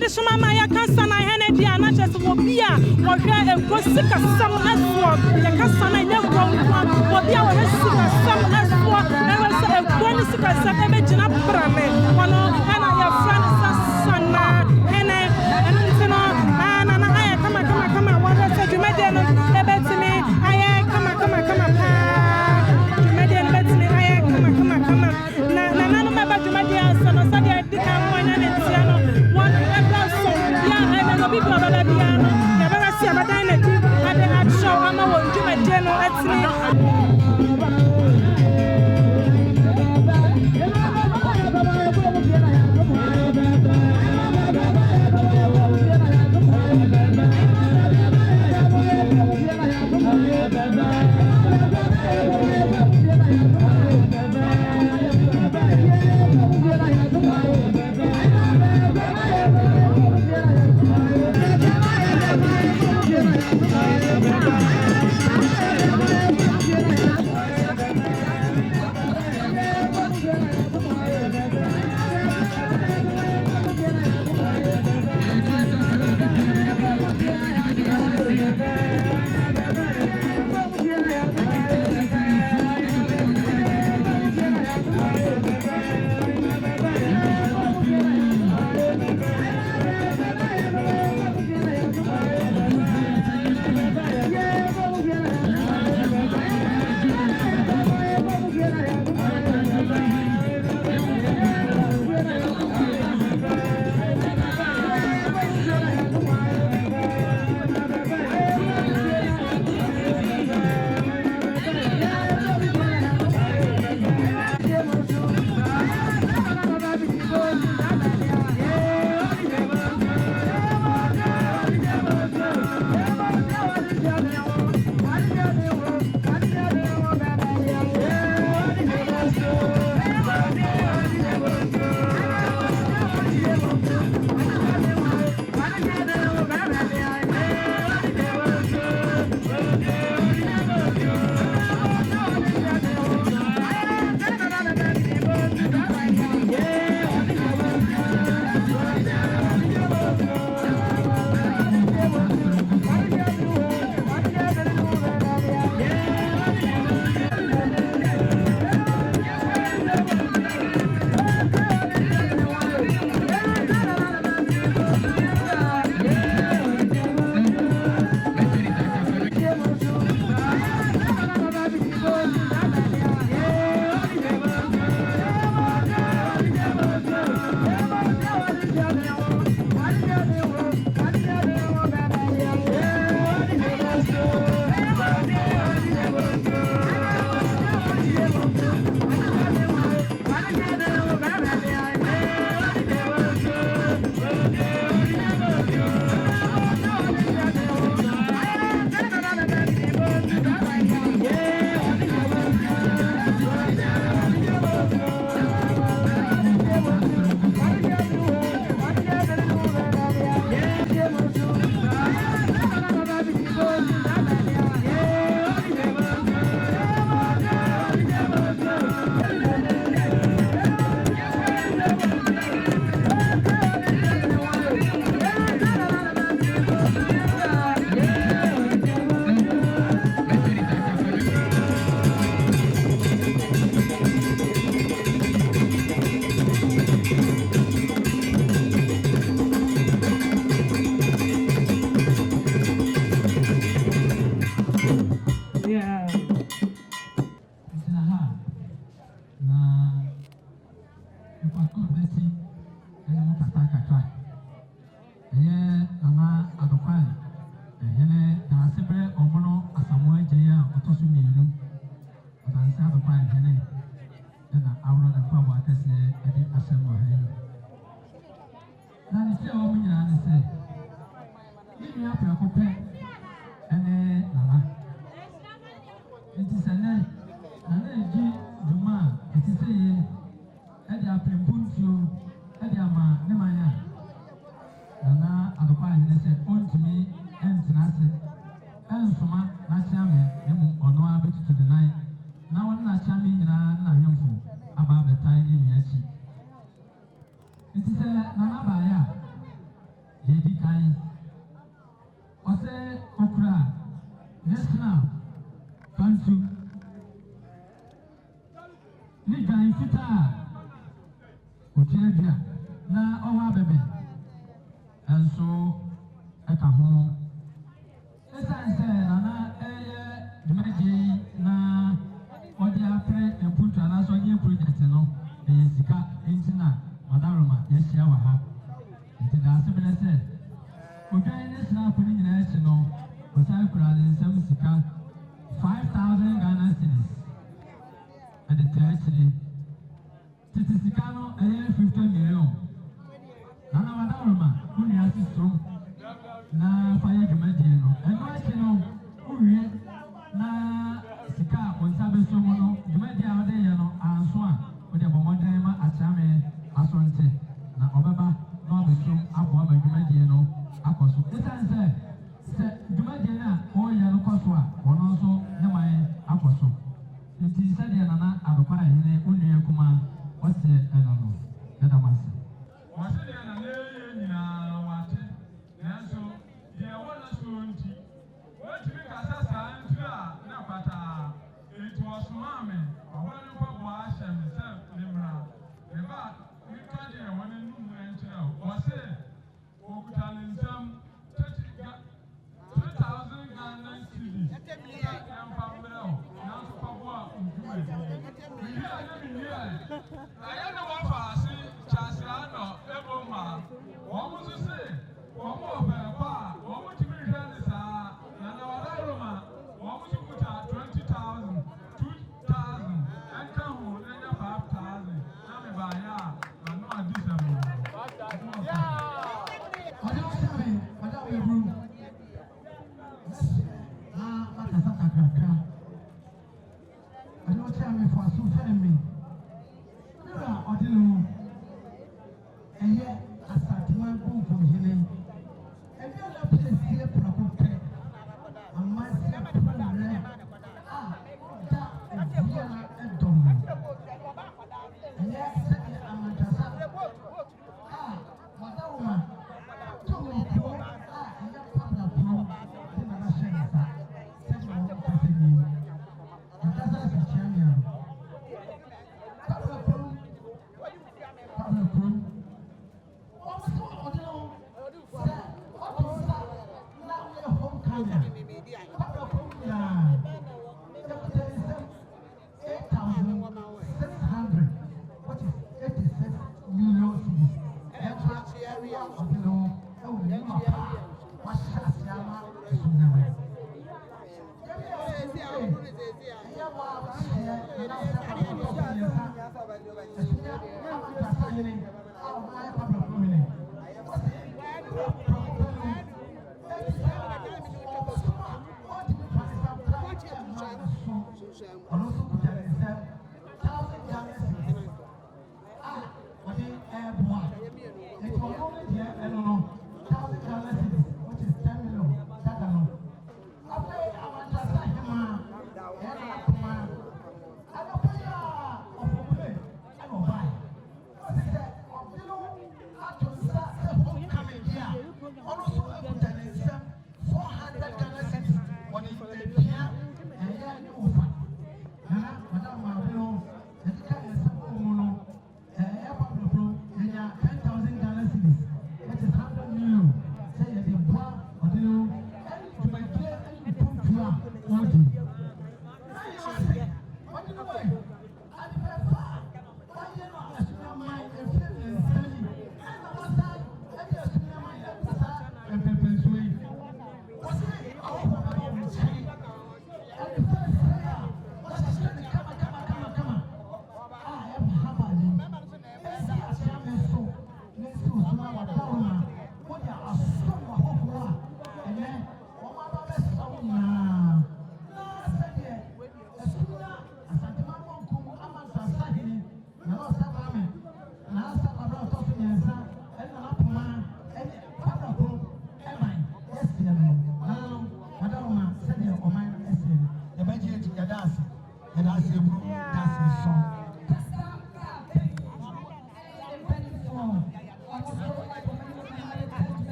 de sumama ya kansa na hene dia na chese wo bia wo hwe ekosika sam aswo ya kansa na ye wo bia wo sika sam aswo na wo se ekoni sika sam e be gina brame wono ana ya friend sana hene enntino ana na aya kama wo se jumede no e betimi aya kama pa jumede no betimi aya kama na nanu meba jumede sana sadia dika mo nya ne tia no one people are better piano. Never see a better at the show. I'm a jumede no etni.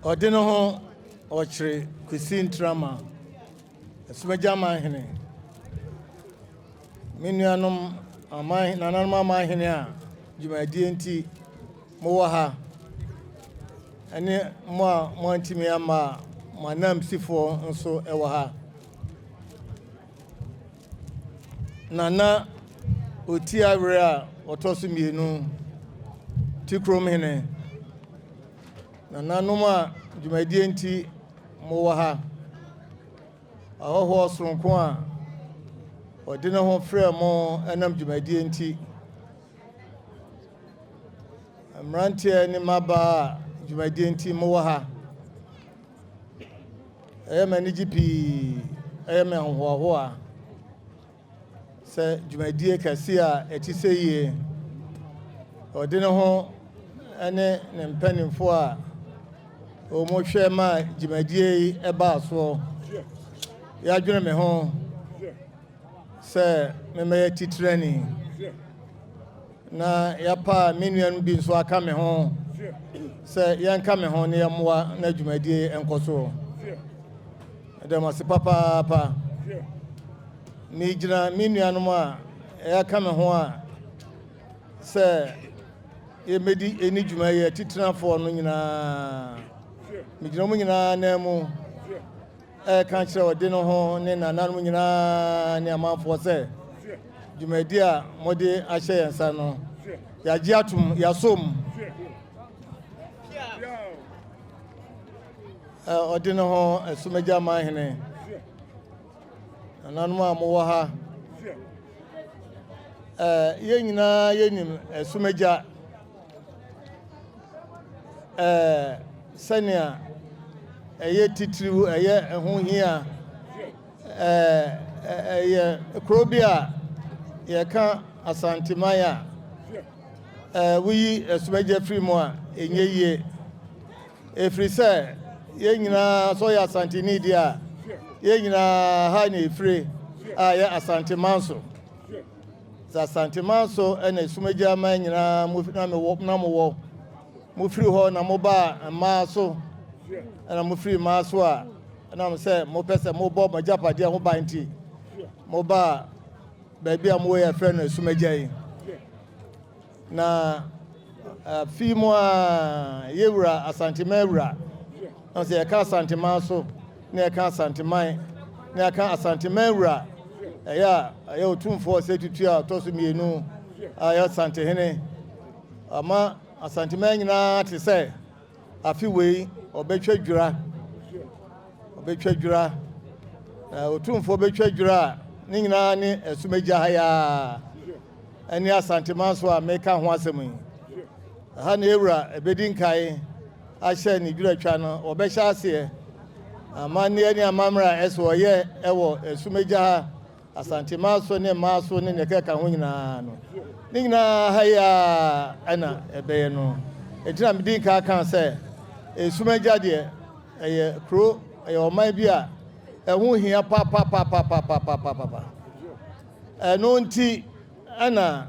Odino ho ochre kusin trama Essumegyaman hene minuanom amai nananom amai hene a dwumadie nti mo ha ene mo antimi ama manam sifo nso ewo ha nana oti awre a otoso mienu tikrom hene Nananom a dwumadie nti mo ha ahoho soronko a odine ho frɛ mo enam dwumadie nti amrantie ni maba dwumadie nti mo ha mani gipi me hoho a sɛ dwumadie kɛse a etiseye odine ho ene ne mpanimfo a o mo hwɛ ma dwumadie eba so ya dwene me ho sɛ me me titrani na ya pa menuan bi nso aka me ho sɛ yanka me ho ne yamoa na dwumadie enkoso adamase papa mi gina menuanom a ya ka me ho a sɛ ye medi eni dwumaye titrafo no nyina mi gina mo nyina na mu kan kyerɛ ode no ho ne nananom nyina ne amanfo sɛ dwumadi a mode ahyɛ yensa no ya gye atom ya som ode no ho Essumegyaman hene nananom a mo wɔ ha ye nyina yenim Essumegya sɛnea ɛyɛ titiriw ɛyɛ ɛho hia ɛyɛ kuro bi a yɛka asanteman a wuyi Essumegya firi mu a ɛnyɛ yie ɛfiri sɛ yɛn nyinaa so yɛ asanteni di a yɛn nyinaa ha na ɛfiri a yɛ asanteman so sɛ asanteman so ɛna Essumegyaman nyinaa na mowɔ mo firi hɔ na mo ba ma so na mo firi ma so a na mo sɛ mo pɛsɛ mo bɔ mo japade ho ban ti mo ba baabi a mo yɛ frɛ no Essumegya yi na fi mo a yewura asanteman wura na sɛ yɛka asanteman so na yɛka asanteman na aka asantemawura ɛyɛ Otumfuo sɛ tutu a ɔtɔ so mmienu ayɛ asantehene ama asantema nyinaa te sɛ afi wei ɔbɛtwa dwira Otumfuo bɛtwa dwira ne nyinaa ne Essumegyaman ɛne asantema so a meka ho asɛm yi ha na ewura ebedi nkae ahyɛ ne dwira twa no ɔbɛhyɛ aseɛ amanneɛ ne amamra ɛso ɔyɛ ɛwɔ Essumegyaman asantema so ne mmaa so ne ne kɛka ho nyinaa no ne nyinaa ha ya ɛna ɛbɛyɛ no ɛtina medi nkae ka sɛ Essumegyaman deɛ ɛyɛ kuro ɛyɛ ɔman bi a ɛho hia pa ɛno nti ɛna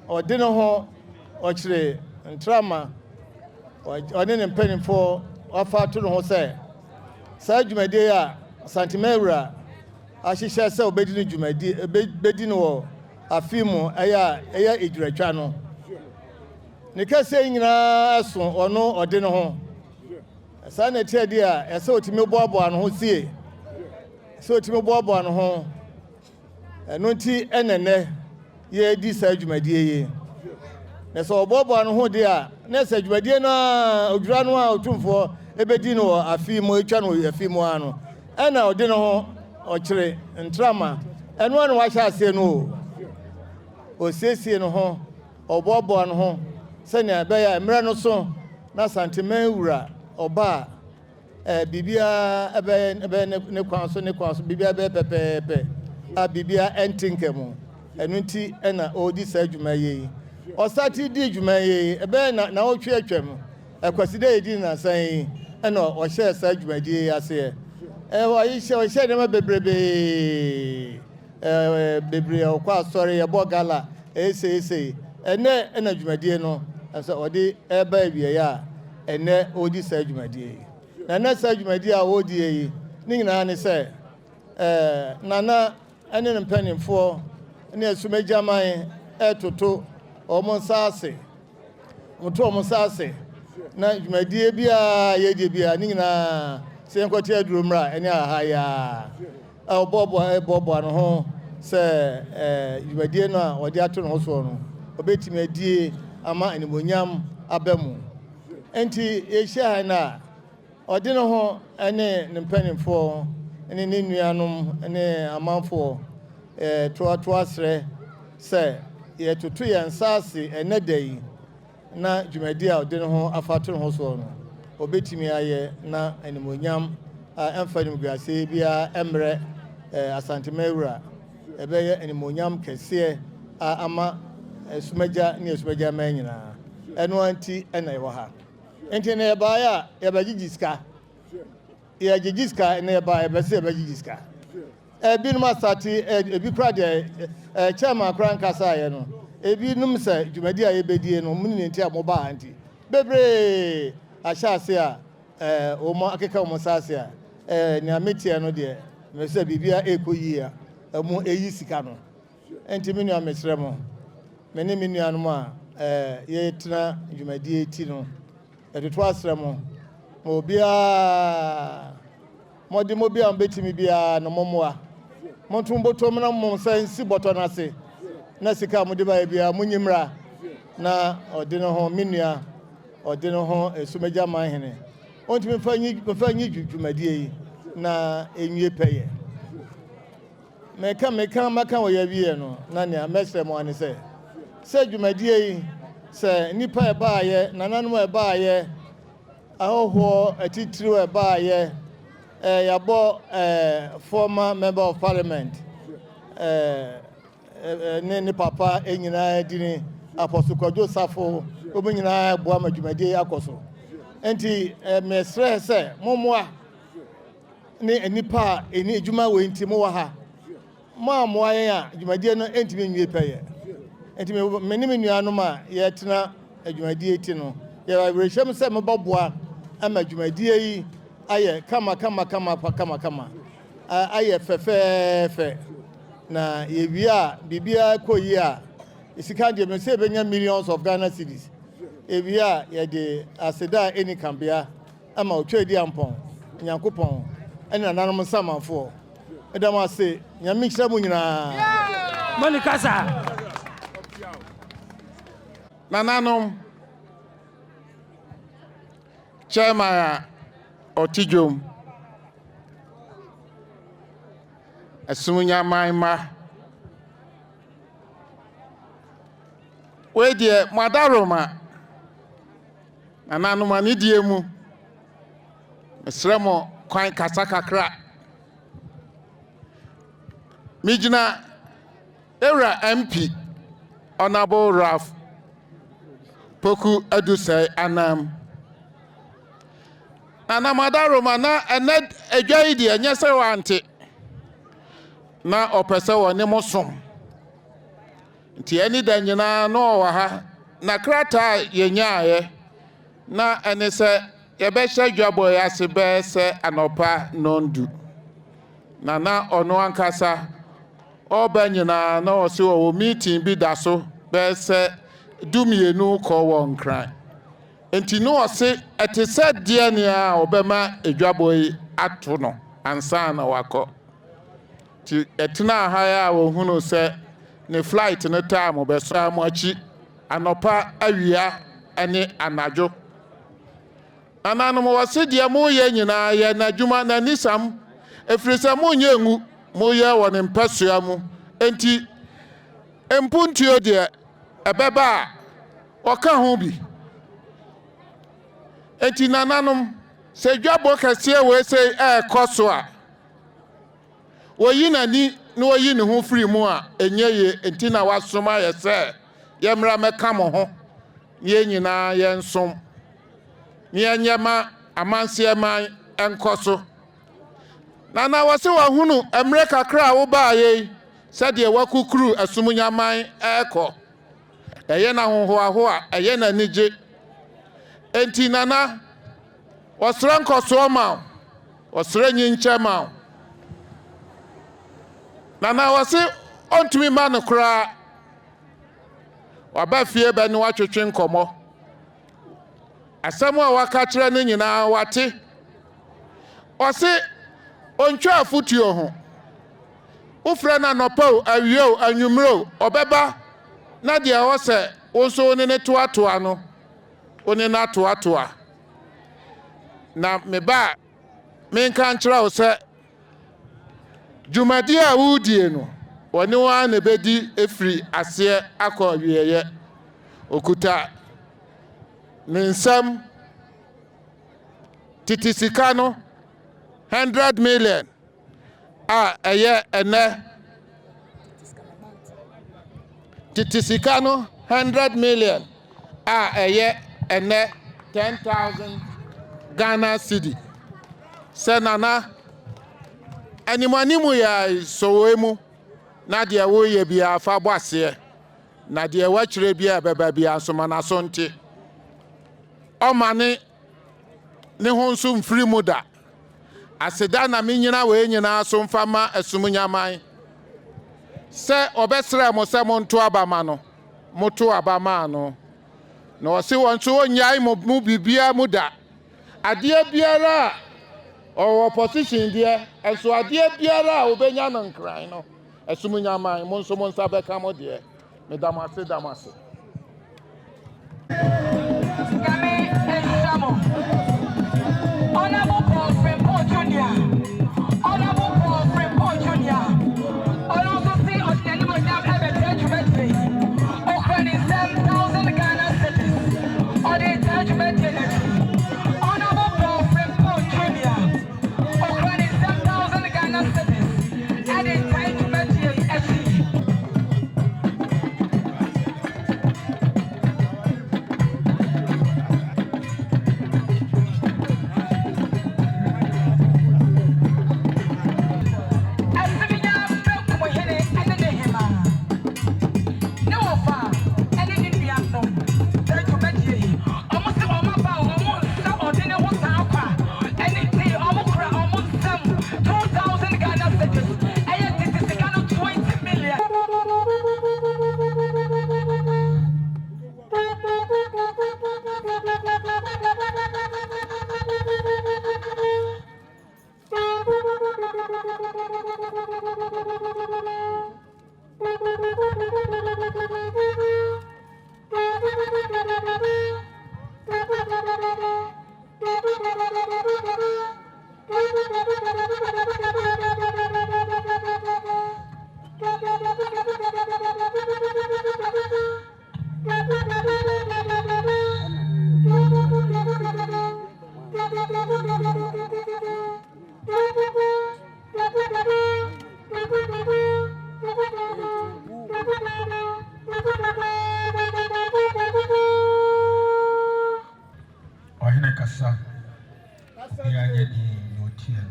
ɔde ne ho ɔkyerɛ ntrama ɔne ne mpanimfoɔ ɔfa to ne ho sɛ saa dwumadie a asantemawura ahyehyɛ sɛ obɛdi ne dwumadie bɛdi no wɔ afi mu ɛyɛ edwiratwa no ne kɛsɛ nyinaa ɛso ɔno ɔde ne ho saa na ɛkyɛ deɛ a ɛsɛ otumi boaboa ne ho sie sɛ otumi boaboa ne ho ɛno nti ɛnɛnɛ yɛdi saa dwumadie yi na sɛ ɔboaboa ne ho deɛ a na sɛ dwumadie no a Odwira no a Otumfuo ɛbɛdi no wɔ afi mu etwa no wɔ afi mu ano ɛna ɔde ne ho ɔkyerɛ ntrama ɛno ana wahyɛ aseɛ no ɔsiesie ne ho ɔboaboa ne ho sɛnea ɛbɛyɛ mmerɛ no so na asantemawura ɔba bibia ɛbɛyɛ ne kwan so bibia bɛyɛ pɛpɛɛpɛ a bibia ɛntinka mu ɛno nti ɛna ɔdi saa dwuma yi ɔsate di dwuma yi ɛbɛyɛ na ɔtwe atwam ɛkwasi dɛ yɛdi nasan yi ɛna ɔhyɛ saa dwumadie yi aseɛ ɔhyɛ nneɛma bebree ɔkɔ asɔre yɛbɔ gala ɛsɛ ɛnɛ ɛna dwumadie no ɛsɛ ɔde ɛba awie a ɛnɛ ɔdi saa dwumadie yi na ɛnɛ saa dwumadie a ɔdi yi ne nyinaa ne sɛ nana ɛne ne mpanimfoɔ ne Essumegyaman ɛtoto ɔmo nsa ase na dwumadie biara yɛdi biara ne nyinaa sɛ nkɔte aduro mmra ɛne ahaya ɔbɔboa no ho sɛ dwumadie no a ɔde ato ne ho soɔ no ɔbɛtumi adie ama animonyam aba mu enti yɛhyia ha no a ɔde ne ho ne ne mpanimfoɔ ne ne nuanom ne amanfoɔ toatoa serɛ sɛ yɛtoto yɛn nsa ase ɛnɛ da yi na dwumadie a ɔde ne ho afa to ne ho soɔ no ɔbɛtumi ayɛ na animonyam a ɛmfa nimguase biara ɛmmerɛ asantemawura ɛbɛyɛ animonyam kɛseɛ ama Essumegya ne Essumegyaman nyinaa ɛno nti ɛna ɛwɔ ha nti na yɛbaeɛ a yɛbɛgyegye sika na yɛbɛsɛ yɛbɛgyegye sika binom asate ebi kora deɛ chairman kora nkasaeɛ no ebinom sɛ dwumadie a yɛbɛdie no mu ne nti a mobaa nti bebree ahyɛ ase a wɔn akeka wɔn nsa ase a nea metie no deɛ mɛsɛ biribia ɛkɔ yie a ɛmu ɛyi sika no nti me nua mesrɛ mo me ne me nuanom a yɛtena dwumadie ti no ɛtoto asrɛ mo ma obiara mɔde mo biara mbɛtumi biara na mɔmmoa montom bɔtɔm na mo nsa nsi bɔtɔ no ase na sika a mode baeɛ biara monyimra na ɔde ne ho me nua ɔde ne ho Essumegyaman hene ɔntumi mfa nyi dwumadie yi na ɛnwie pɛyɛ meka maka wɔ yɛwie no na nea mɛsrɛ mo ane sɛ dwumadie yi sɛ nnipa ɛbaayɛ nananom ɛbaayɛ ahɔhoɔ atitiriw ɛbaayɛ yɛabɔ former member of parliament ne papa nyinaa di ne Apostle Kwadwo Safo obi nyinaa boa ma dwumadie akɔ so enti mesrɛ sɛ mommoa ne nnipa a ɛni adwuma wɔ nti mo wɔ ha moammoa yɛn a dwumadie no ɛntimi nwie pɛyɛ enti me ne me nuanom a yɛtena adwumadie ti no yɛwerɛhyɛm sɛ mebɔboa ama dwumadie yi ayɛ kama ayɛ fɛfɛɛfɛ na yɛwie a biribiara kɔ yi a sika deɛ me sɛ ɛbɛnya millions of Ghana cedis ewie a yɛde aseda a ɛni kambea ama otwa di ampɔn nyankopɔn ɛne nananom nsamanfoɔ Edamase, Yamisha Munina. Monicasa Nananom Chairman Otijum Essumegyaman we dear Madaroma Nananom anidiemu Esremo kwan kasakakra Mijina Era MP Honorable Ralph Poku Adusai Anam Nana Madaroma na ened edwaidi enyese wante na opese woni mosom nti eni danyina no wa ha na krata yenyaaye na ene se yebehye dwabo yase be se anopa nondu na ono ankasa obanyina na ose wo meeting bi daso be se dumienu ko won kran enti no ose etese de ne a obema edwaboyi ato no ansa na wako ti etena ha ya wo hunu se ne flight ne time be so amachi anopa awia ene anajo Nananom wose de mo ye nyina ye na dwuma na nisam efrisa mo nyengu mo ye won mpasua mu enti empuntuo de ebeba oka ho bi enti nananom se dwabo kase we se koso a woyi nani na woyi ne ho free mu a enye ye enti na wasoma ye se ye mra meka mo ho ye nyina ye nsom ye nyema amanse man enkoso nana wose wa hunu emre kakra wo ba ye se de wakukuru Essumegyaman eko eye na hoho a eye na nije enti nana wasra nkoso ma wasra nyinche ma nana wase ontumi ma no kra waba fie ba ni watwetwe nkomo asamo a waka kire ne nyina wate wase ontwa afutuo ho ufra na nopo awio anwumro obeba na de wose wonso ne toatoa no one na toatoa na meba menka nkyra wo se dwumadi a wudie no woni wa na bedi efri ase akọ wieye okuta ninsam titisika no 100 million eye ene titisika no 100 million eye ene 10,000 Ghana cedi senana animanimu ya sowemu na de wo ye bia fa boase na de wachire bia beba bia soma na sonte o mane ne honso mfiri muda aseda na menyina we nyina so mfama Essumegyaman se obesra mo se monto abama no moto abama no na wose wonso onyai mo bibia muda ade biara o opposition dia enso ade biara obenya no nkran no Essumegyaman monso monsa beka mo de me damase Ohine kasa. Ya ye di notia.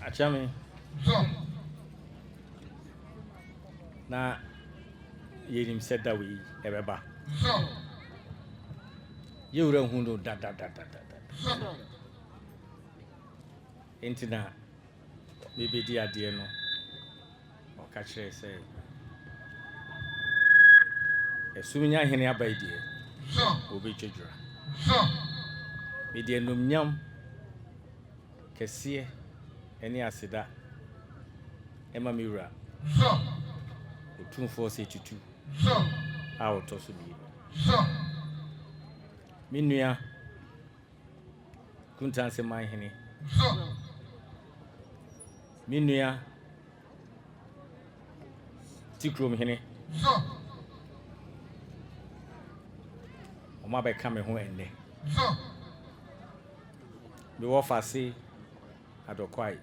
Achame. Na yenim said that we ebeba. You don't hundo da. Intina maybe the idea no. Or catch say. Essumegyaman hene abai die. Obi twedwura. Me die nomnyam kese ene aseda ema miwura. Otumfuo se tutu. A otoso bi. Minua kuntanse man hene. Minua tikrom hene. Oma be ka me ho enne. Me Wofa se adokwai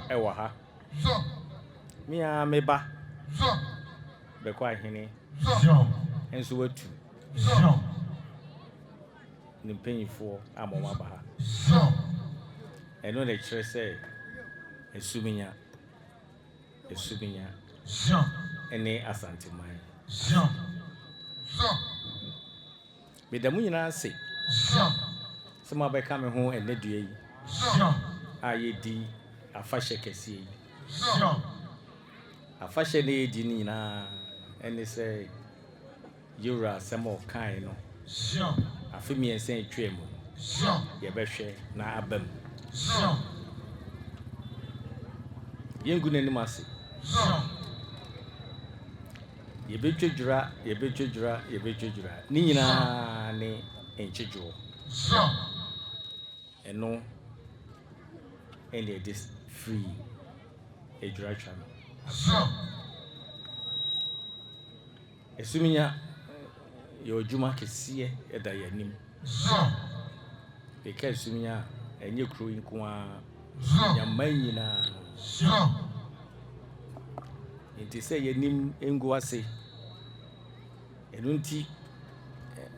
ewa ha. Mia meba. Be kwa hene. Enso watu. Ni mpanyifo amoma ba ha. Eno na kire se Essumegyaman. Ene asanteman. Me da mu nyina se. Sema be ka me ho enne dua yi. Aye di afahye kese yi. Afahye ne di ni nyina ene se yura sema okan no. Afemi ensen etwemu. Ye behwe na abam. Yengu nanim ase. Ye betwedwura. Ni nyina ne enchedwo. Eno ene this free edwura channel. Essumegyaman yo juma kesiye eda yanim. Because Essumegyaman enye kro nko a yaman nyina. Nti se yanim engu ase. Enunti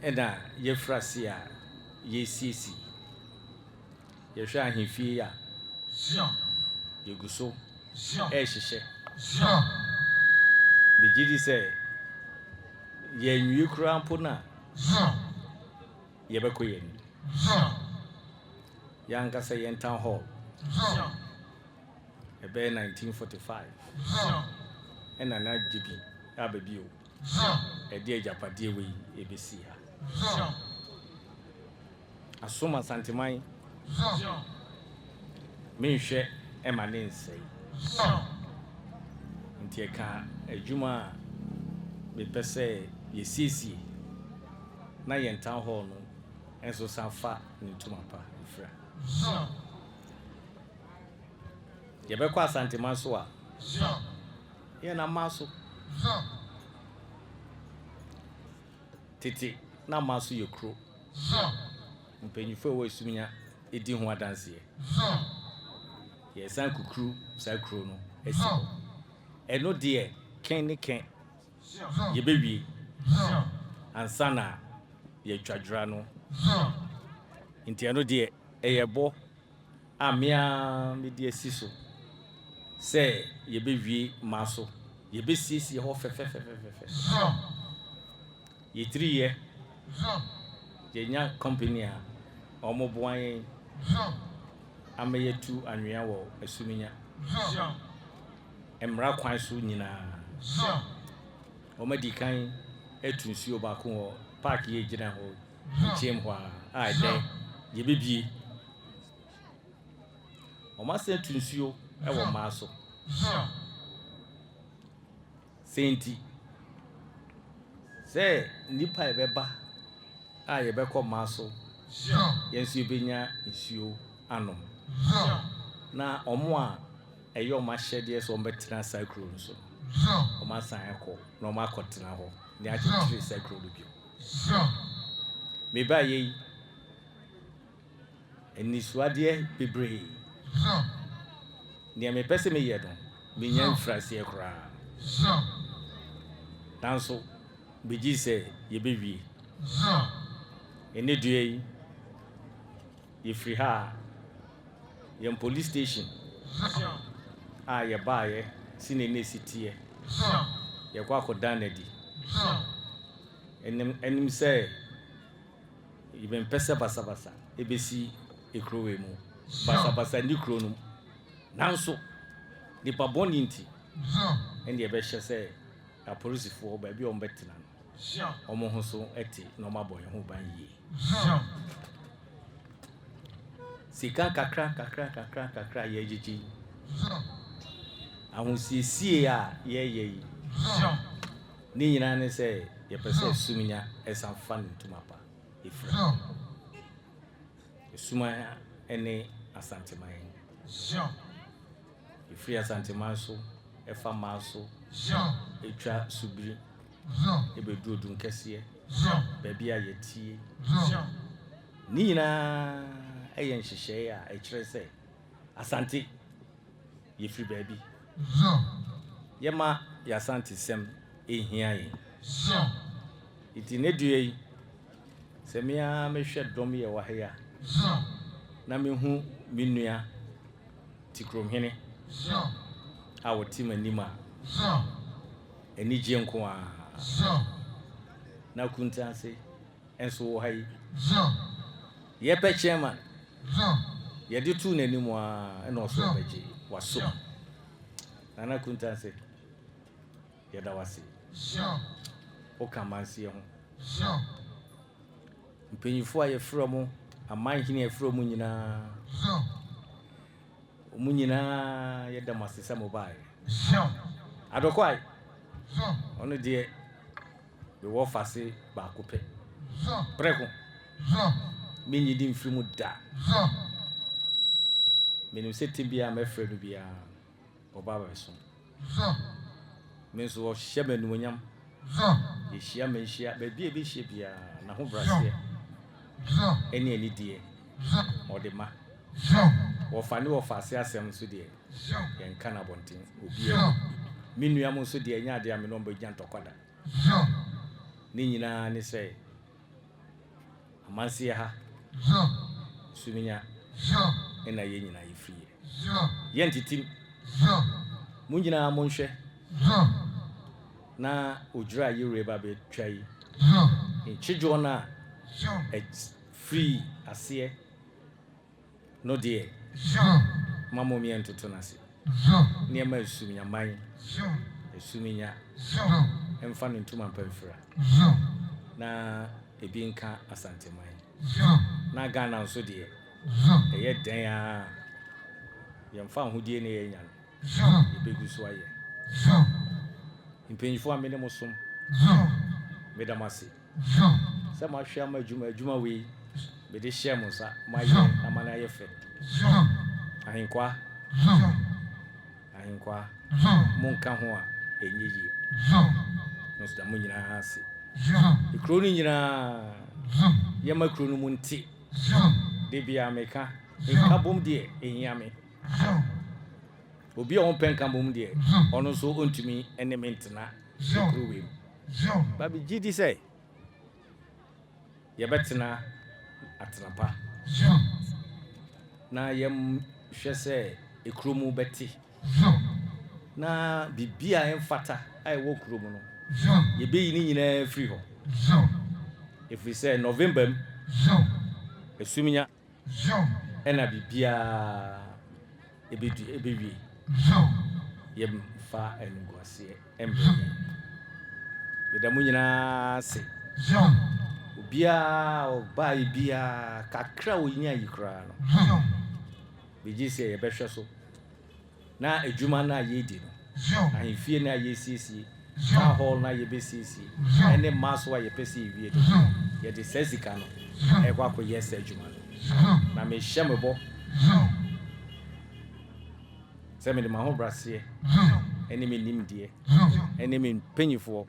eda ye frase a ye siesi. Ye hwa ahemfie a. Ye guso. Ehihye. Bigidi se ye nwi kura mpo na. Ye beko ye ni. Yanga say yen town hall. Ebe 1945. Ena na jibi abebi o. Edi ejapade we ebesi ha. Asoma santeman. Menhwe emane nsei. Nti eka adwuma me pese ye siesie na yen town hall no enso sanfa ni tumapa ifra. Ye be kwa santeman so a. Ye na maso. Titi na maso ye kro. Mpanyifo wo Essumegyaman edi ho adanse. Ye san kukru sa kro no esi. Eno de ken ne ken. Ye bewie. Ansana ye twadwura no. Nti eno de eyebo amia me de asiso. Se ye bewie maso. Ye besisi ho fefe. Ye 3 year. Ye nya company a omoboan amayetu anwea wo Essumegyaman. Emra kwan so nyina. Omadi kan etunsuo ba ko ho park ye gina ho. Chiem ho a de ye bebie. Omase etunsuo ewo maaso. Senti. Se nipa ebeba a ye beko maaso. Yensu ebenya nsuo anom. Na omo a eyo ma hyede so ombetra cycle nso. Oma san ekọ na oma akọtena ho. Ni a 3 cycle do bio. Me ba ye Eniswade bebre. Nea me pese me ye don. Me nya mfrase e kra. Nanso bigi se ye bewie. Ene due yi. Ye free ha. Ye police station. Ye baaye sine ne sitie. Ye kwa kodan na di. Enim se even pesa basa ebesi ekrowe mu basa ni kro no nanso nipa boni nti ende ebe hye se a polisifo ba bi o mbetina no omo ho so eti no maboy ho ban yi sika kakra ye jiji ahusiesie a ye yi ni nyina ne se ye pese suminya esanfa ntumapa ifra Esuma ene asanteman. Ifri asanteman so, efa maso, etwa subiri, ebedu odun kese, baabi a yetie. Ni nyina eye nhihye a ekire se asante yefri baabi. Yema ya asante sem ehia yi. Iti ne due semia mehwe dom ye wahya na mehu minua tikromhene a woti manima enije nko a na kuntanse enso wo hayi ye pe chairman ye di tu nanimu a na oso beji waso na kuntanse ye da wase o kamanse ho mpanyifo a yefro mo amanhene yefro mo nyina mu nyina yeda masesa mobile adokwai ono de be Wofa se ba kope preko minyi di mfiri mu da menim se tibia mefre no bia obaba beso menso wo hye manumonyam ye hia menhia ba bia be hie bia na ho brase eni die odema Wofa ni Wofa se asem so de yen kana bonten obi minua mo so de nya de ame no mba gyan tokoda ni nyina ni se amanse ha suminya ena ye nyina yefie yen titim mu nyina mo nhwe na Odwira yire ba be twai chijo na free ase no de mamo mi entoto nase niema Essumegyaman Essumenya emfa no ntuma mpamfra na ebi nka asanteman na Ghana nso de eye den a yemfa hodie ne ye nya no ebegu so aye mpanyifo amene mosom medamase sama hwe adwuma we be de hye mo sa maye amana ye fe ahinkwa monka ho a enyeyi no sta mo nyina ase ikro ni nyina ye makro no munti de bia meka nkabom de enyame obi on penka bom de ono so ontumi enementna ikro we babi gidi say ye betena atrapa na yem hwese ekromu beti na bibia emfata ai wo kromu no ye beyi ni nyina free ho if we say November Essumenya ena bibia ebewie yem fa enguase embe bedamu nyina se bia oba bia kakra onya yikra no beji se ye behwe so na adwuma na yedi no ahifie na yesiesie na hall na yebesiesie ene maso ye pese wie do ye de sesika no e kwa ko yes adwuma no na me hye mebo se me de ma ho brase ene me nimdie ene me penyifo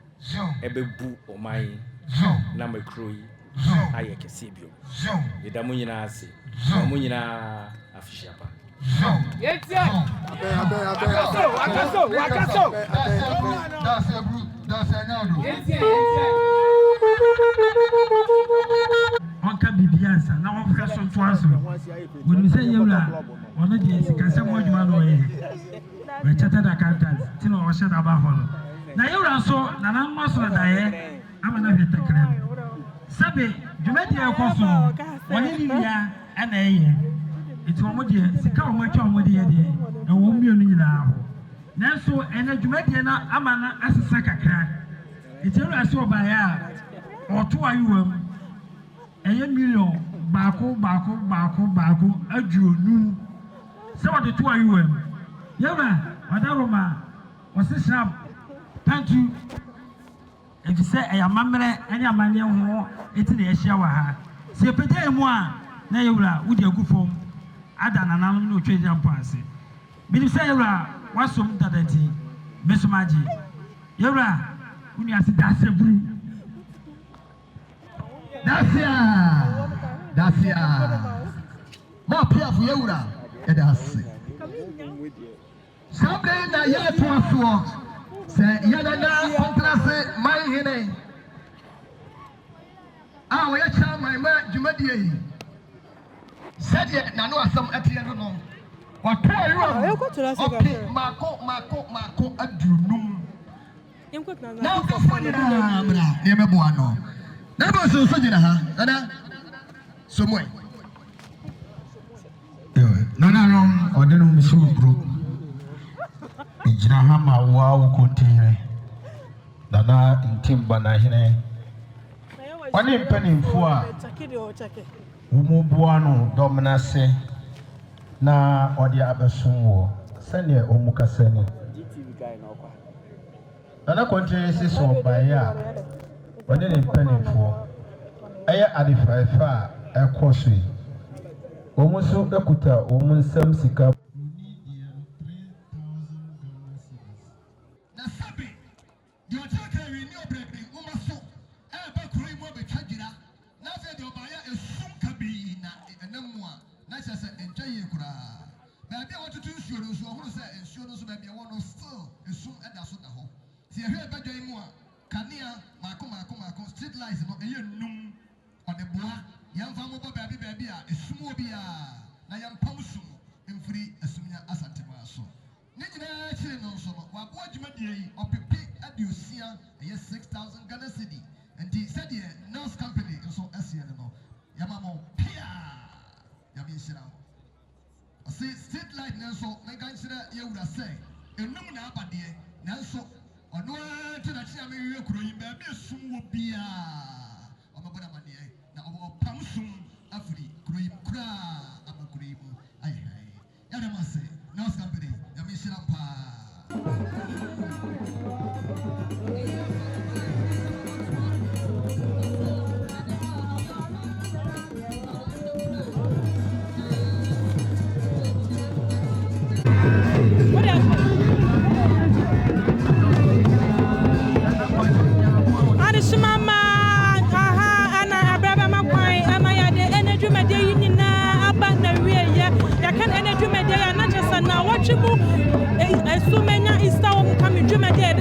ebebu oman na makroi ayɛ kɛseɛ bio yɛda mo nyinaa ase mo nyinaa afihyiapa Onka bibiansa na wofka so twaso woni se yewla ono de sikasem odwuma no ye we chartered accountant tino o hye da ba ho no na yewla so na nan ma so da ye amana hetekre sabe dwumadi ekoso woni ni ya ana ye iti omo de sika omo atwa omo de ye de e wo mienu nyina ho nanso ena dwumadi na amana asesa kakra iti yewla so ba ya oto ayuwam eye million baako aduonu se what the two are you yaba wadaroma wose sharp pantu if you say ayamamre any amane ho eti na ehia wa ha se pete emu a na yewura wudi agufom ada nananom no twedi ampanse bi say yewura wasom dadati mesumaji yewura uni asidase buru Dacia. More powerful yewura. Edase. Something that you have to say yadana contrase my hene. Ah, we are my man Jumadi. Said yet nano asam atiano no. What poor you are? Okay, Marco adunum. Now go find it. Never buano. Never so sojina ha. Nana. Somewhere. Nananom Odinum Sukru. Ijrahama wow continue. Nana in Timbana hine. One in penny for Umubuano Dominase na Odia Abasunwo. Send Omuka Seni. Nana continues so by ya. One in penny for Aya Adifa. Ekosui omuso ekuta omunsam sika na sabe di otaka wi ni obrebre umaso eba kuro mo be twagira na fe di obaya esum kabi na enamua na chese entwaye kura ba bia wotutu nsuo no so ohuru se nsuo no so ba bia wono still esum eda so da ho ti ehwe eba dwan mu a kanea mako street lights no eye num odeboa yamfa mo baby a esumo bia na yampam sum emfiri esumnya asantema so ne nyina chire no so no wabo adwumadie yi opepe adiosia eye 6000 Ghana cedi enti said the nurse company so asian no yamamo pia yabi shira o say street light nanso menka nchira yewura say enum na abade nanso ono ati na chia me wiwe kuro yi ba bi esumwo bia o mabona manie na pamsum afri kroim kra amakroim ai yada mase nurse company ya mishirampa Essumegyaman is now coming to my dead.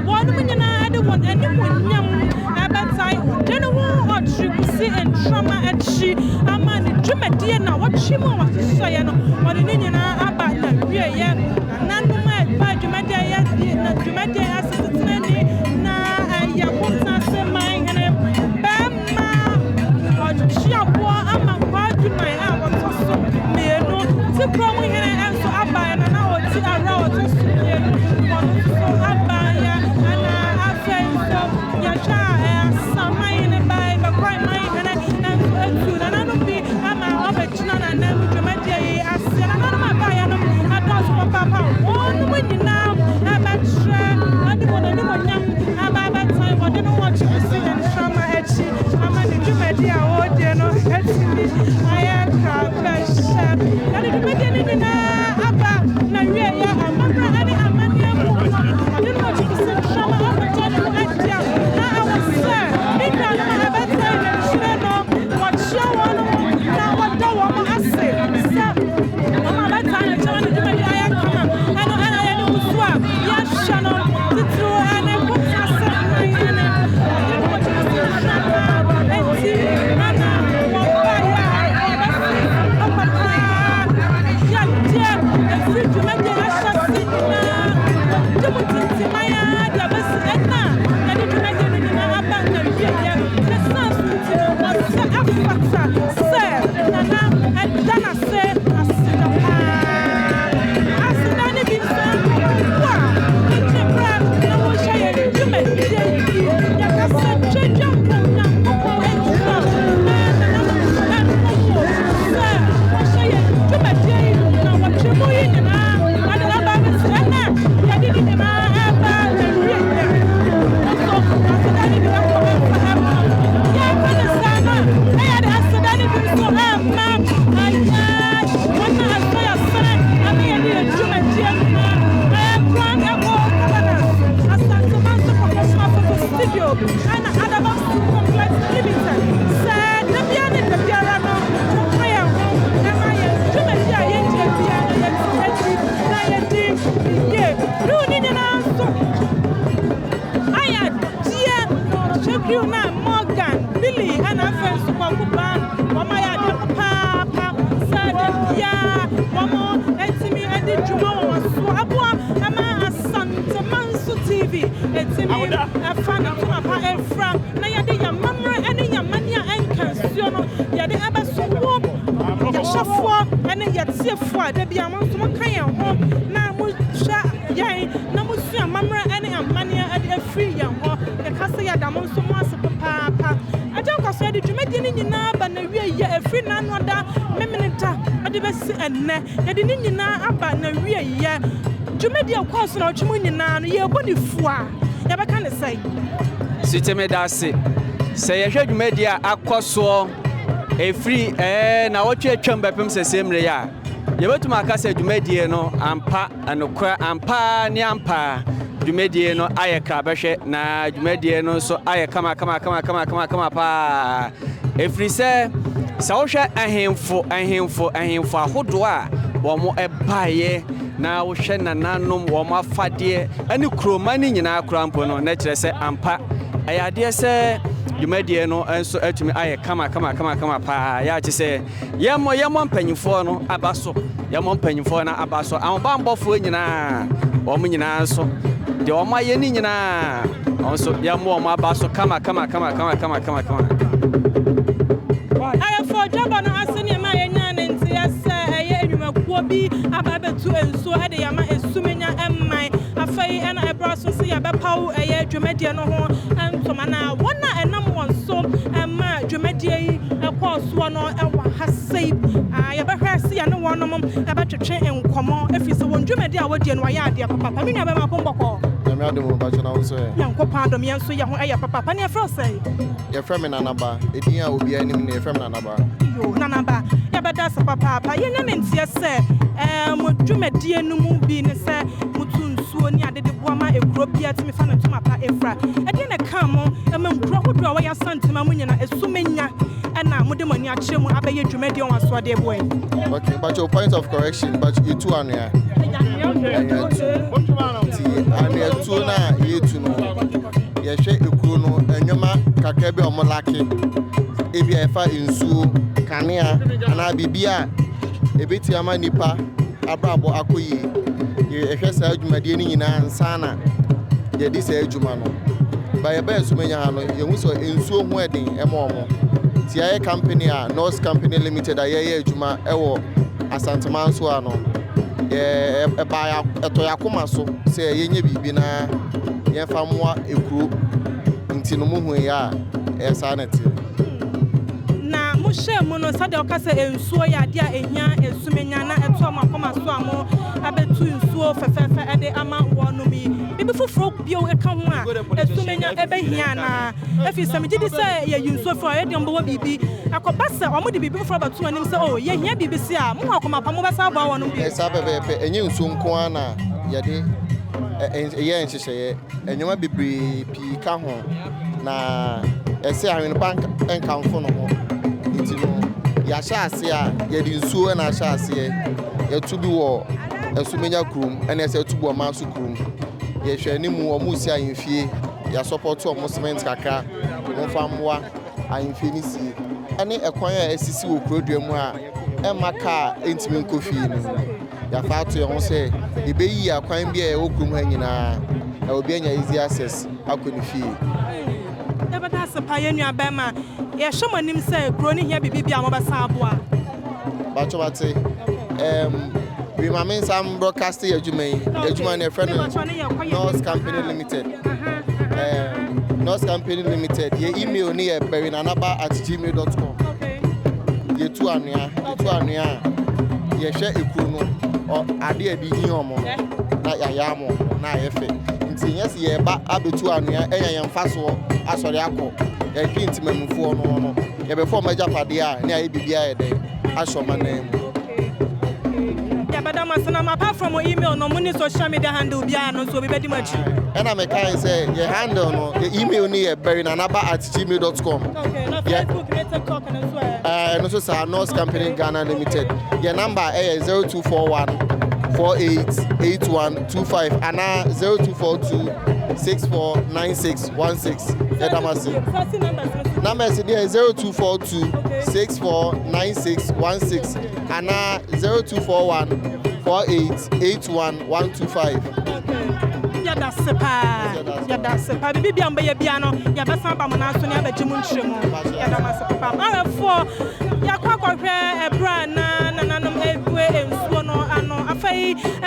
One minute I don't want anyone young about time. General or she see and trauma at she. A man, Jumedia now, what she wants to say, or in Indian about the rear yet. None of my bad Jumedia, Jumedia as it's many. Now I won't say mine and Bama or she are poor. I'm a part to my hour or so. May no to promise and so I buy and I will see around just to hear so I buy and I say so. Your child, some mine by the crime mine and I don't be I'm a original and never to my day. I said, I'm not my buy and I don't papa. One winning now, I'm at share. I don't want anyone young. I'm at time. I don't want you to see and trauma at she. I'm at the Jumedia or Deno at me. I am professional. I didn't make anything about Maria. I'm not any Amania. I didn't want you to see trauma of the general idea. I was sir. shafwa ene yetiefwa da bia mo so kan yan ho na mo sha yan na mo sua mamra ene amane afri yan ho e kase ya da mo so mo ase papa ajan kwaso de dwumadi ni nyina ba na wie ye afri na no da meminita ade besi enne ye de ni nyina aba na wie ye dwumadi akwaso na otwemu nyina no ye boni fua ye beka ne sai siteme dase se ye hwe dwumadi akwaso efri na wotwe twam bepem sesemre ya ye betuma akasa dwumadi no ampa anokwa ampa ni ampa dwumadi no aye kra behwe na dwumadi no so aye kama pa efri se wohwe ahemfo ahodo a wo mo ebaye na wohwe nananom wo mo afade ani kroma ni nyina krampo no na kire se ampa ayade se dwumadi no enso atumi aye kama pa ya che se yemo mpanyifo no abaso na abaso ambambofo nyina wo mo nyina so de wo ma ye ni nyina onso yemo wo abaso kama I for job on asini ma yenya nti ese eye enwumakuo bi ababetu enso ade yama esumenya emman afai ena ebraso se ya bepaw eye dwumadi no ho entoma na wona enam wonso emma dwumadi yi ekwoso no ewa hasai ya behwe se ya ne wonom ebetwetwe enkomo efise won dwumadi a wodi no ya ade papa me nua be ma pomboko na me adom ba chona wonso yankopa adom yenso ye ho eye papa ne afro sei ye frame nanaba edin a obi anim ne frame nanaba yo nanaba ya beda se papa ye nya ntie se mo dwumadi enu mu bi ne se mutu nsuo ni ade de boama ekro bia timi fa na tuma pa efra ede ne kan mo nkro hodo a waya santima mu nyina esumenya na mo de mani a kire mu abaye dwumadi on aso de boy okay but your point of correction but you two anu ya anu tu na yetu no ye hwe ekuro no enwema kakra bi omolake ebi efa nsuo kanea ana bibia ebeti ama nipa abrabo akoyi ye hwe sa adwumade ni nyina nsana ye di sa adwuma no ba ye ba Essumegya ha no ye hu so nsuo ho eden emomo ti aye company a North Company Limited a ye adwuma ewo Asantemanso ano ba ya etoyakoma so se ye nye bibi na ye fa moa ekuro nti no mu hu ya esanete na mo shemu no sade okase ensuo ya de a ehia Essumegya na eto makoma so amo abetu nsuo fefefe ede ama wono mi bibi foforo bio eka ho a Essumegya ebehia na efisem gidi se ye nsuo fo ye de mbo bibi akobasa omo de bibi foforo batu anim se o ye hia bibi se a mo akoma pa mo besa abo wono bi esa bebe enye nsuo nko ana ye de ye enhyehyeye enwema bibiri pi ka ho na ese ahwen bank enkamfo no ho nti no ya hyase a ye di nsuo na hyase ye tubi wo Essumegya krum ene ese tubu ma so krum ye hwe animu omu si ayemfie ya support omu cement kakra mo famwa ayemfie ni si ene ekwan a esisi wo krodua mu a emaka entimi nkofi ni ya fato ye ho se ebeyi akwan bia e okrum ha nyina na obi anya easy access akoni fie ebada sepa ye nua bema ye hwemanim se kro ni hia bibi bia mo besa aboa bacho bate we mama sam broadcasting adwuma na friend North Company Limited North Company Limited ye email ni e berinanaba@gmail.com ye tu anua ye hwe ekuru no ade adi hin omo na yaya mo na yefe nti yes ye ba abetu anua enya ye mfaso asori akọ ye twinti mamufo no ye be form ajapade a na ye bibia ye de asoma na mu Madam Asanam, apart from email, no money social media handle, no so we be much. And I can say your handle, no, the email near berinanaba@gmail.com. Okay, no Facebook, TikTok, and as well. And also, sir, North Company Ghana Limited. Your number is 0241 488125 and 0242 649616. Number is 0242 649616 and 0241 488125. Yada sepa bibi amba ye bia no ya besa ba mo na so ne abaji mu ntremu yada masepa ara fo ya kwakwa hwe ebra na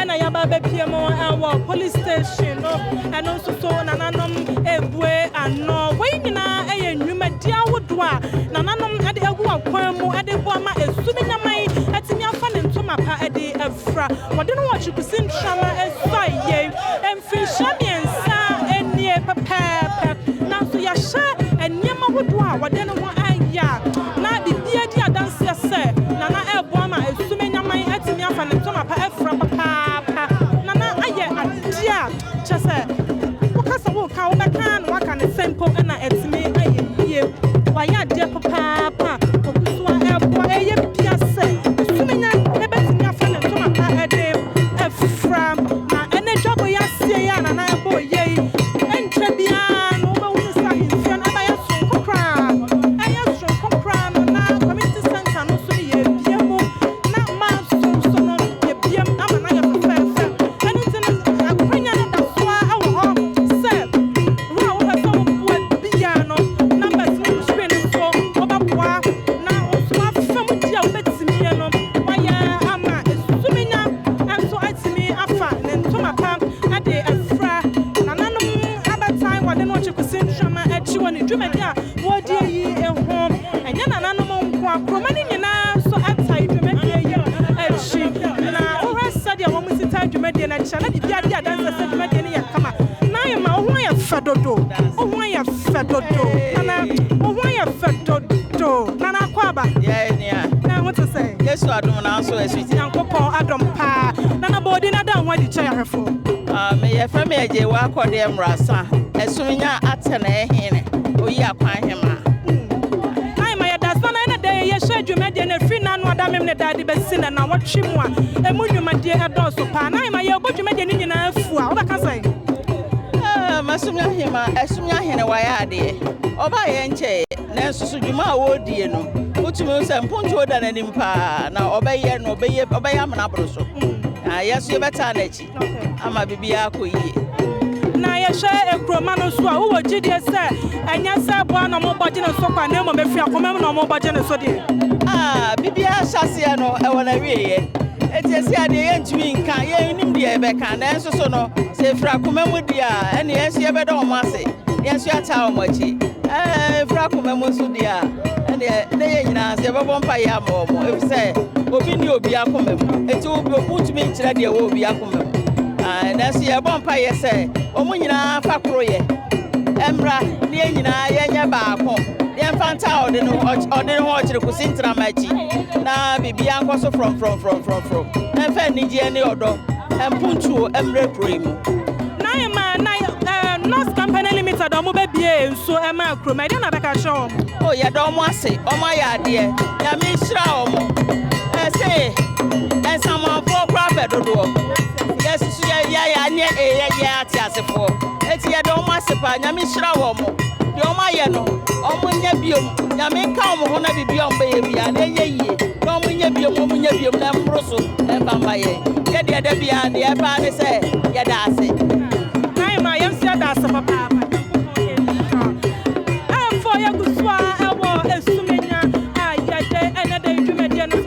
na yaba be piemo ewo police station no eno so so nananom ebue ano we nyina eye nwumadi awodo a nananom ade egu akwan mu ade bo ama Essumegyaman atimi afa ne ntoma pa ade afra wode no wachikusi ntrama esoye emfishamiensa enie papa na so ya sha eniema wodo a wode no ho aya na bibia di adanse se nana ebo ama Essumegyaman atimi afa ne ntoma pa afra papa nana aye adia chese wokasa wo ka wo beka no waka ne sempo na atimi aye bie waya adia papa okusua ebo eye bia se Essumegyaman ebetimi afa ne ntoma pa ade afra na ene jobo ya sie ya nana ebo ye entre bia no ba wo sa hinfian aba ya so kokra aya so kokra no na community center no so ye bia mu na ma so no ye bia ama na ya fefe ene tin akwanya na da so awo ho se wa wo so bo bia no numbers no screen so oba boa na o so afa mu dia wo betimi ye no waya ama Essumegyaman anso atimi afa ne ntoma pa ade afra nananom abatai wode no chikusi ntrama achi woni dwumadi a wodi yi eho enye nananom nko akroma ni nyina so atai dwumadi yi achi na o rasa dia wo musita dwumadi na cha na bibia dia danse se dwumadi ni yakama na yema ho ya fedodo nana ho ya fedodo nana kwaba na what to say Yesu adom na so esiti yankopon adom pa nana bodi na dan wadi cha yahefo me ye fa me eje wa akode emrasa Essumegyaman atena ehene oyi akwan hema ai ma ya dasana na dey ye hwedwumade na fi na no adamem ne dade besi na wotwe mu a emunwumade edoso pa na ai ma ye obodwumade ni nyina afu a obaka sai Essumegyaman hene wa ya ade oba ye nche na nsusu dwuma a wodie no utumi se mponto da na nimpa na obeye no obeye amana broso yesu ye beta na chi ama bibia akoyie na ye hwe ekroma no so a wo gidie se anya se bo na mo boje ne so kwa na mo mefia komem na mo boje ne so de bibia hyase no e wona wieye etiesi ade ye ntumi nka ye nim de e beka na enso so no se fra komem dia ene yesu ye beda o mase yesu ata o machi fra komem so dia ene ye nyina se bebo mpa ya mo efise obi ni obi akomem eti obutumi nkyira de wo obi akomem na so ye bompa ye se omu nyina fa koro ye emra ne nyina ye nya baako ye mfanta ode no ho kyire kusi ntramachi na bibia nkoso from emfa nigye ne odo empuntuo emre proim na ye ma na North Company Limited omo be bie nso ema akrom ide na beka show o ye do omo ase omo ya ade ya me hira omo say ensama for crop dodo yes ya ne ya ati asefo eti ya do omo ase pa nya me hira omo de omo ye no omo nya biom nya me ka omo ho na bibiom be ye bia na ye yie do omo nya biom na mbroso e bamba ye de bia de e ba ne say ye da ase na ma yem sia da ase papa for ya guswa ewo Essumegyaman ayade ene de dwumade no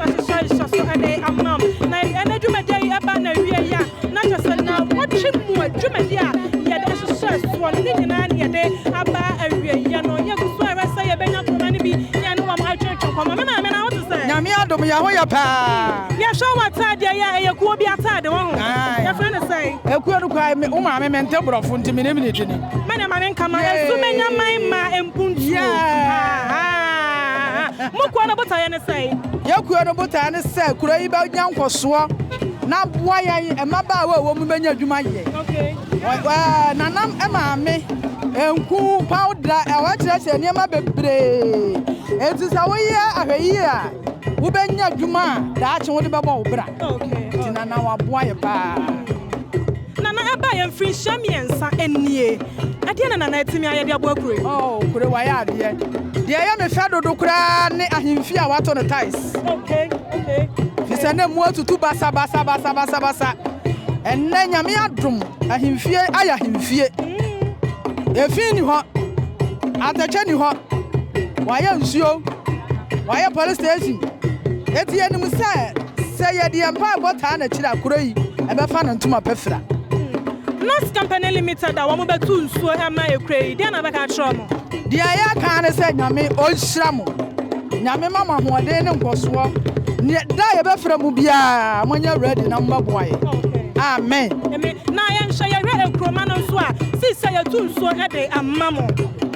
so ene amam na ene dwumade eba na wie ya na tese na wotwe mu dwumade a ye de so ni nyina ne ye de aba awie ya no ya guswa resa ye benya koma ni bi ya no am atwetwe koma me na what to say nyame adom ya ho ya pa ya show watade ya ekuo bi atade wo ho ya friend say ekuo no kwa me o ma me mente brofo ntimi ne mi dwene mane ma nkama Essumegyaman ma empuntu mukwa na bota ye ne say yekuo no bota ne say kuro yi ba nya nkoso na boa yan emaba wa wo mu benya adwuma ye okay nanam emaame enku powder e wa kire se niam bebre enti sa wo ye ahwayi a wo benya adwuma da ache wo de bebo wo bra okay ti nana wa boa ye pa nana aba ye mfiri hyamiensa enie ade na nana etimi ayede abo akure kure wa ya ade de ya me fa dodo kura ne ahimfi a wato no ties okay fisa na mu atutu basa enne nyame adom ahimfie aya ahimfie efi ni ho atache ni ho waya nsuo waya police station eti enim se ye de empa bota na kira kuro yi ebefa na ntuma pefra Nurse Company Limited a wɔn bɛtu nsuo ɛma ekura deɛ na bɛka kyerɛ mo deɛ ya ka ne sɛ nyame ɔnhyira mo nyame mama hoɔden ne nkɔsoɔ ne da yɛ bɛfra mu bia monyɛ ready na mbɛboae amen na yɛnhyɛ yɛhwɛ ekuroma no nso a sisi yɛtu nsuo ɛde amma mo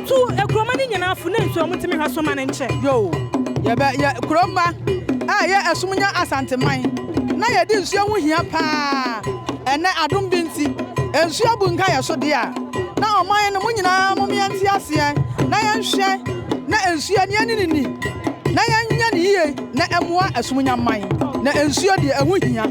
tu ekuroma ne nyinaa fo ne nsuo mo timi hwa so ma ne nkyɛ yo yɛ kuroma a yɛ Essumegya asanteman na yɛde nsuo ho hia paa ɛnɛ adom bi nti nsuo bu nka yɛ so de a na ɔman no mo nyinaa mo mianti aseɛ na yɛnhwɛ na nsuo ne ni na yɛnya ne yie na ɛmoa Essumegya man na nsuo de ɛho hia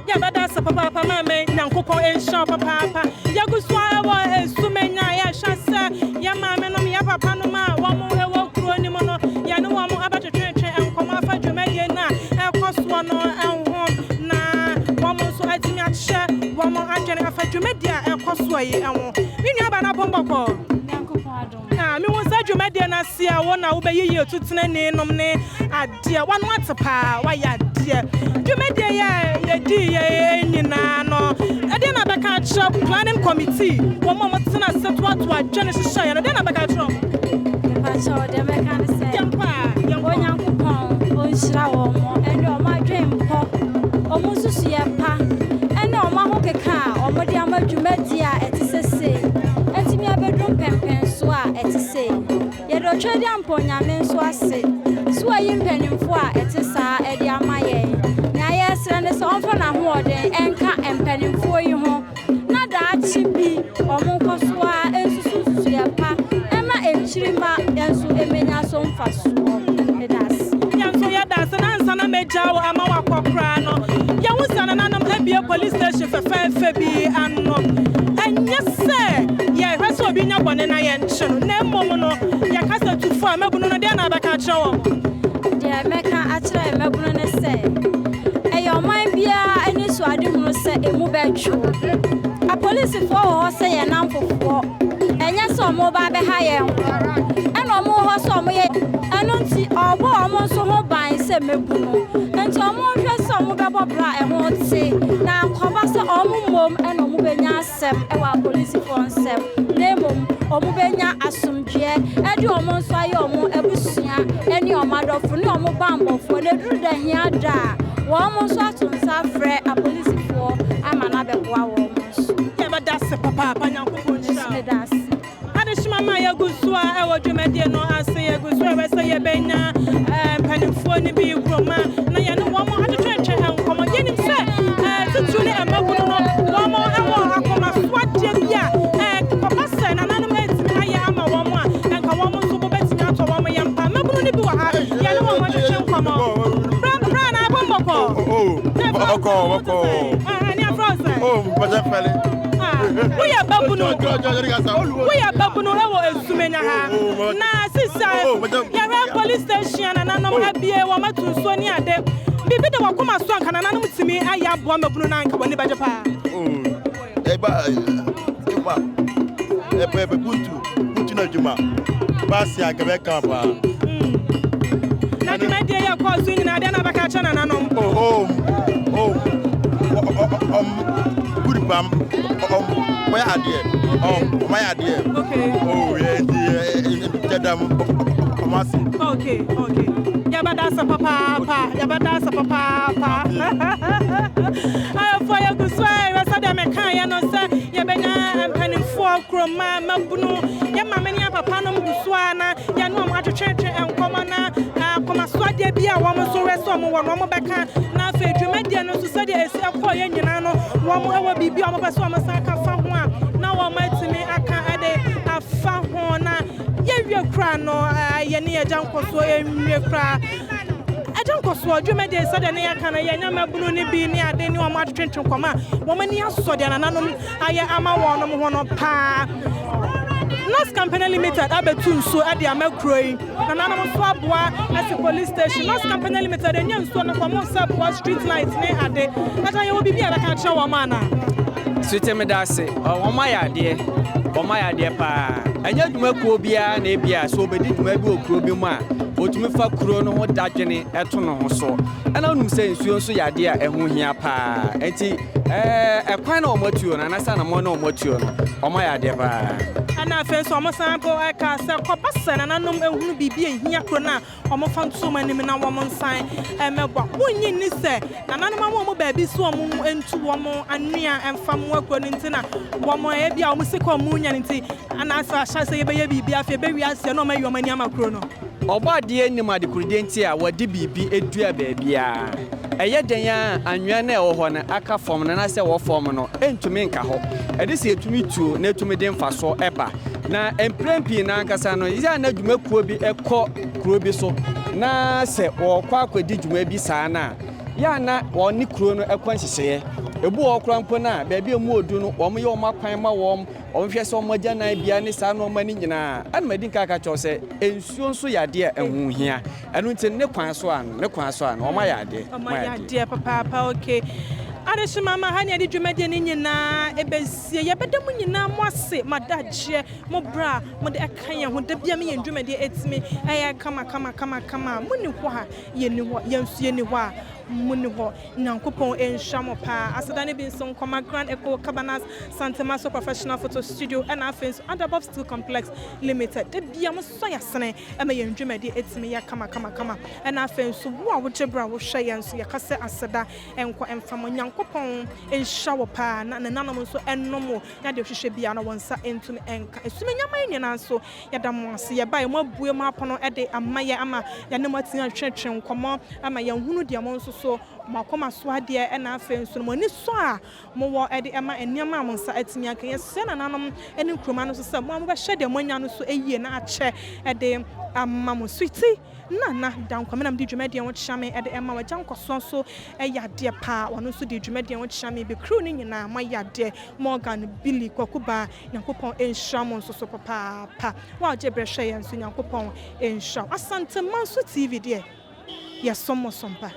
ya bada sa papa mama nyankopɔn enhyɛ papa yaguso ɛwɔ Essumegya ya hyɛ ya mama no ya papa no ma wɔn ɛwɔ kuro ni mo no ya ne wɔn abatwetwe nkɔmɔ afa dwumadie na ɛkɔsoɔ no ɛho na wɔn so atimi ahyɛ wɔn adwene afa dwumadie ɛkɔsoɔ yi ɛho me nua ba na bombɔkɔ me won sa dwumadie na se a wo na wo bɛyi yi otutena ne nom ne adeɛ wɔn atepa wa ya adeɛ dwumadie ya yɛdi yɛ nyinaa no ɛde na bɛka kyerɛ planning committee wɔn mo tena setwa to adwene hyehyɛ yɛ no de na bɛka kyerɛ pacho de bɛka ne sɛ onyankopɔn onhyira wɔn mo ɛne ɔmo adwen mpɔ ɔmo susu yɛ pa ɛne ɔmo ho keka a ɔmo de ama dwumadie a ɛte sese ɛtimi abɛdum pɛmpɛn so a ɛte se yɛde ɔtwɛde ampo nyame nso ase so ayi mpanimfo a ɛte saa ɛde ama yɛn na yɛsrɛ ne sɛ ɔmfa n'ahoɔden ɛnka mpanimfo yi ho na daakye bi ɔmo nkɔ so a ɛnsusu yɛ pa ɛma ɛnkyirima ɛnso ɛmenya so mfa soɔ ɛdas yɛnso yɛdas na nsa na mɛgya wɔ ama wakɔkora no yɛwo sa Nananom abie police station fɛfɛɛfɛ bi ano ɛnyɛ sɛ yɛhwɛ sɛ obi nya bɔne na yɛnkye no na mmom no yɛkasa tufo a mɛbunu no deɛ na bɛka kyerɛ wɔ deɛ mɛka akyerɛ mɛbunu ne sɛ ɛyɛ ɔman biara ani so ade hunu sɛ emu bɛtwo apolisifoɔ wɔ hɔ sɛ yɛ namfofoɔ ɛnyɛ sɛ ɔmo ba bɛha yɛn ɛna ɔmo hɔ sɛ ɔmo yɛ ɛno nti ɔbɔ ɔmo nso ho ban sɛ mɛbunu nti ɔmo hwɛ sɛ ɔmo bɛbɔ bra ɛho te na nkɔba sɛ ɔmo mmom ɛna ɔmo bɛnya asɛm ɛwɔ apolisifoɔ nsɛm na mmom ɔmo bɛnya asomdwoeɛ ɛde ɔmo nso ayɛ ɔmo abusua ɛne ɔmo adɔfo ne ɔmo bambɔfoɔ na duru da hia da a wɔn nso ato nsa frɛ apolisifoɔ ama na bɛboa wɔn nso yɛbɛda se papa nyankopɔn nhyira adehima ma yɛgu so a ɛwɔ dwumadie no ase yɛgu so ɛwɛ sɛ yɛbɛnya mpanimfoɔ no bi kuroma na yɛne wɔn atwetwetwe nkɔmmɔ yɛnim sɛ tutu ne ɛmabunu no wɔn ɛwɔ akɔmasoadeɛ bi a papa sɛ Nananom atumi ayɛ ama wɔn a ɛnka wɔn nso bɛtumi atɔ wɔn yɛ mpa mabunu no bi wɔ ha yɛne wɔn atwetwe nkɔmmɔ bra na bombɔkɔ ne afrɔ sɛ we are babunu ɛwɔ Essumegya ha na sisa yɛhwɛ police station Nananom abie wɔn atu nsuo ne ade bibi de wɔkoma so anka Nananom tumi ayɛ aboa mabunu na anka wɔne bɛgye paa buntu na adwuma baasi anka bɛka paa na dwumadie yɛ kɔɔ so nyinaa deɛ na bɛka kyerɛ Nananom good bam why are there okay okay yabada sa papa for you go sway we said me kan ya no say ye benya mpanimfo kroma mabunu ye mamani papa no mguso ana ya no mo atwetwe enkomo na akoma soade bia wo mo so reso mo wo no mo beka na afa dwumadie no so said esi akọ ye nyina no wo mo ewo bibia mo pese mo san ka fa ho a na wo matimi aka ade afa ho na ye wie kra no ye ne ye jankoso ye wie kra ajankoso dwumadie said ne ya kana ye nyama bunu ni bi ni ade ni wo mo atwetwe nkoma wo mani aso de Nananom aye ama wo no mo ho no pa Nurse Company Limited abetu nso ade amakroi Nananom so aboa at police station Nurse Company Limited enye nso no kwamo saboa street light ne ade ata ye wo bibia beka kire wo ma na Sweet me da se o ma ya ade pa anya dwuma kuo bia na bia so obedi dwuma bi okuro bi mu a otumi fa kuro no ho dadwene eto no ho so ana onum sɛ nsuo so yade a ɛho hia pa enti ɛkwan na ɔmatuo na nasa na mo na ɔmatuo no ɔma yade pa ana afen so ɔmo sample aka sɛ kɔbasa nananom ehunu bibi ehia kuro na ɔmo fa nso manim na ɔmo nsan ɛmɛbɔ wonyi ni sɛ nananom ɔmo baabi so ɔmo entu ɔmo anua ɛmfa mo akuro no nti na ɔmo ebi a ɔmo sika ɔmo nya nti ana asa ahyɛ sɛ yɛbɛyɛ bibi afɛ bɛwi ase na ɔmo ayi ɔmo ani ama kuro no ɔbɔ adeɛ nim adekurudie nti a wɔde bibi edua baabi a ɛyɛ den a anwea na ɛwɔ hɔ no aka fam na sɛ wɔ fam no entumi nka hɔ ɛde sɛ etumi tuo na etumi de mfa so ɛba na emprempi na ankasa no yɛ na dwumakuo bi ɛkɔ kuro bi so na sɛ wɔkɔ akɔdi dwuma bi saa na ya na wɔne kuro no ɛkɔ nhyehyɛ ebu wɔ kura mpo na baabi emu odu no wɔn yɛ wɔn akwan ma wɔn hwɛ sɛ wɔn agya nan bia ne saa no wɔn ani nyinaa ɛna madi nka aka kyɛw sɛ nsuo nso yɛ adeɛ ɛho hia ɛno nti ne kwan so ano wɔn ayɛ adeɛ papa okay Adeshi mama hani adi dwumadi ni nyina ebesie yebeda mu nyina mo ase madagye mo bra mo de aka ye ho da bia me dwumadi etimi eya kama muni ho ha ye ni ho yensu ni ho a muni ho nyankopon enhwa mo pa asedane bi nso nkoma Grand Echo Cabanas Santa Maso Professional Photo Studio and afenso Underbuff Steel Complex Limited da bia mo so yasene ema ye dwumadi etimi ya kama and afenso wo a wo gebra wo hwe yenso ye kase aseda enko emfa mo nyankopon enhwa pa na nananom nso ennom ya de hwehwe bia na wonsa entumi enka Essumegyaman nyina nso ya da mo ase ye ba ye mo abue mo apono de amaye ama ya ne matin atwetwe nkomo ama ye hunu de mo nso so makoma so ade e na afenso mo ni so a mo wo de ema eniama mo nsa atimi aka ye se nananom eni kroma no so se mo be hwe de mo nya no so eyie na ache de amma mo switi na dan kwamena mdi dwumadi won kyame de ema wa jankoso so yade pa wono so de dwumadi won kyame be crew ni nyina ma yade Morgan Billy Kwakuba nyankopon enhwa mo so papa wa je brehwe yen so nyankopon enhwa Asante Manso TV de yesomo sompa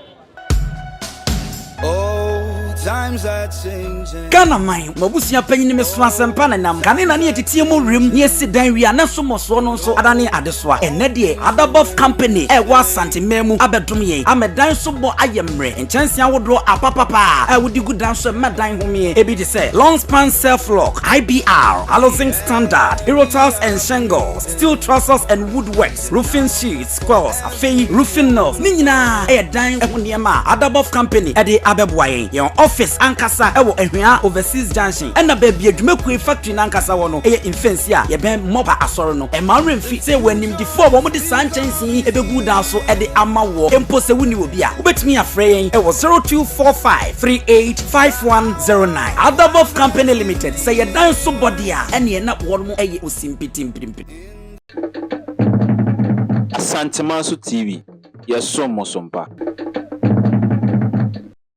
times are changing. Ghana man, mabusia panyin me so asempa na nam. Kane na ne yetitie mo rem, ne si dan wi ana so moso no so adane adesoa. Enne de Aduana company wa santimemu abedom yen. Amedan so bo ayemre. Enchansia wodro apapapa. Wodi gudan so medan homie. Ebi de say long span self lock, IBR, housing standard, hero tiles and shingles, steel trusses and woodworks, roofing sheets, squares, afei roofing nails. Ni nyina dan ehuniema Aduana company de abeboayen. Yon office ankasa ewo ehwea overseas junction ena baby adwumaku factory nankasa wo no eye infensi a ye ben moba asoro no e ma remfi say wanim di fo wo mo di sanchensi ebegu dan so e de ama wo empo se wuni obi a obetimi afre yen ewo 0245385109 Aduana company limited say ye dan so body a ene na wo mo eye osimpitimpirimpi Santa Maso TV yesomo sompa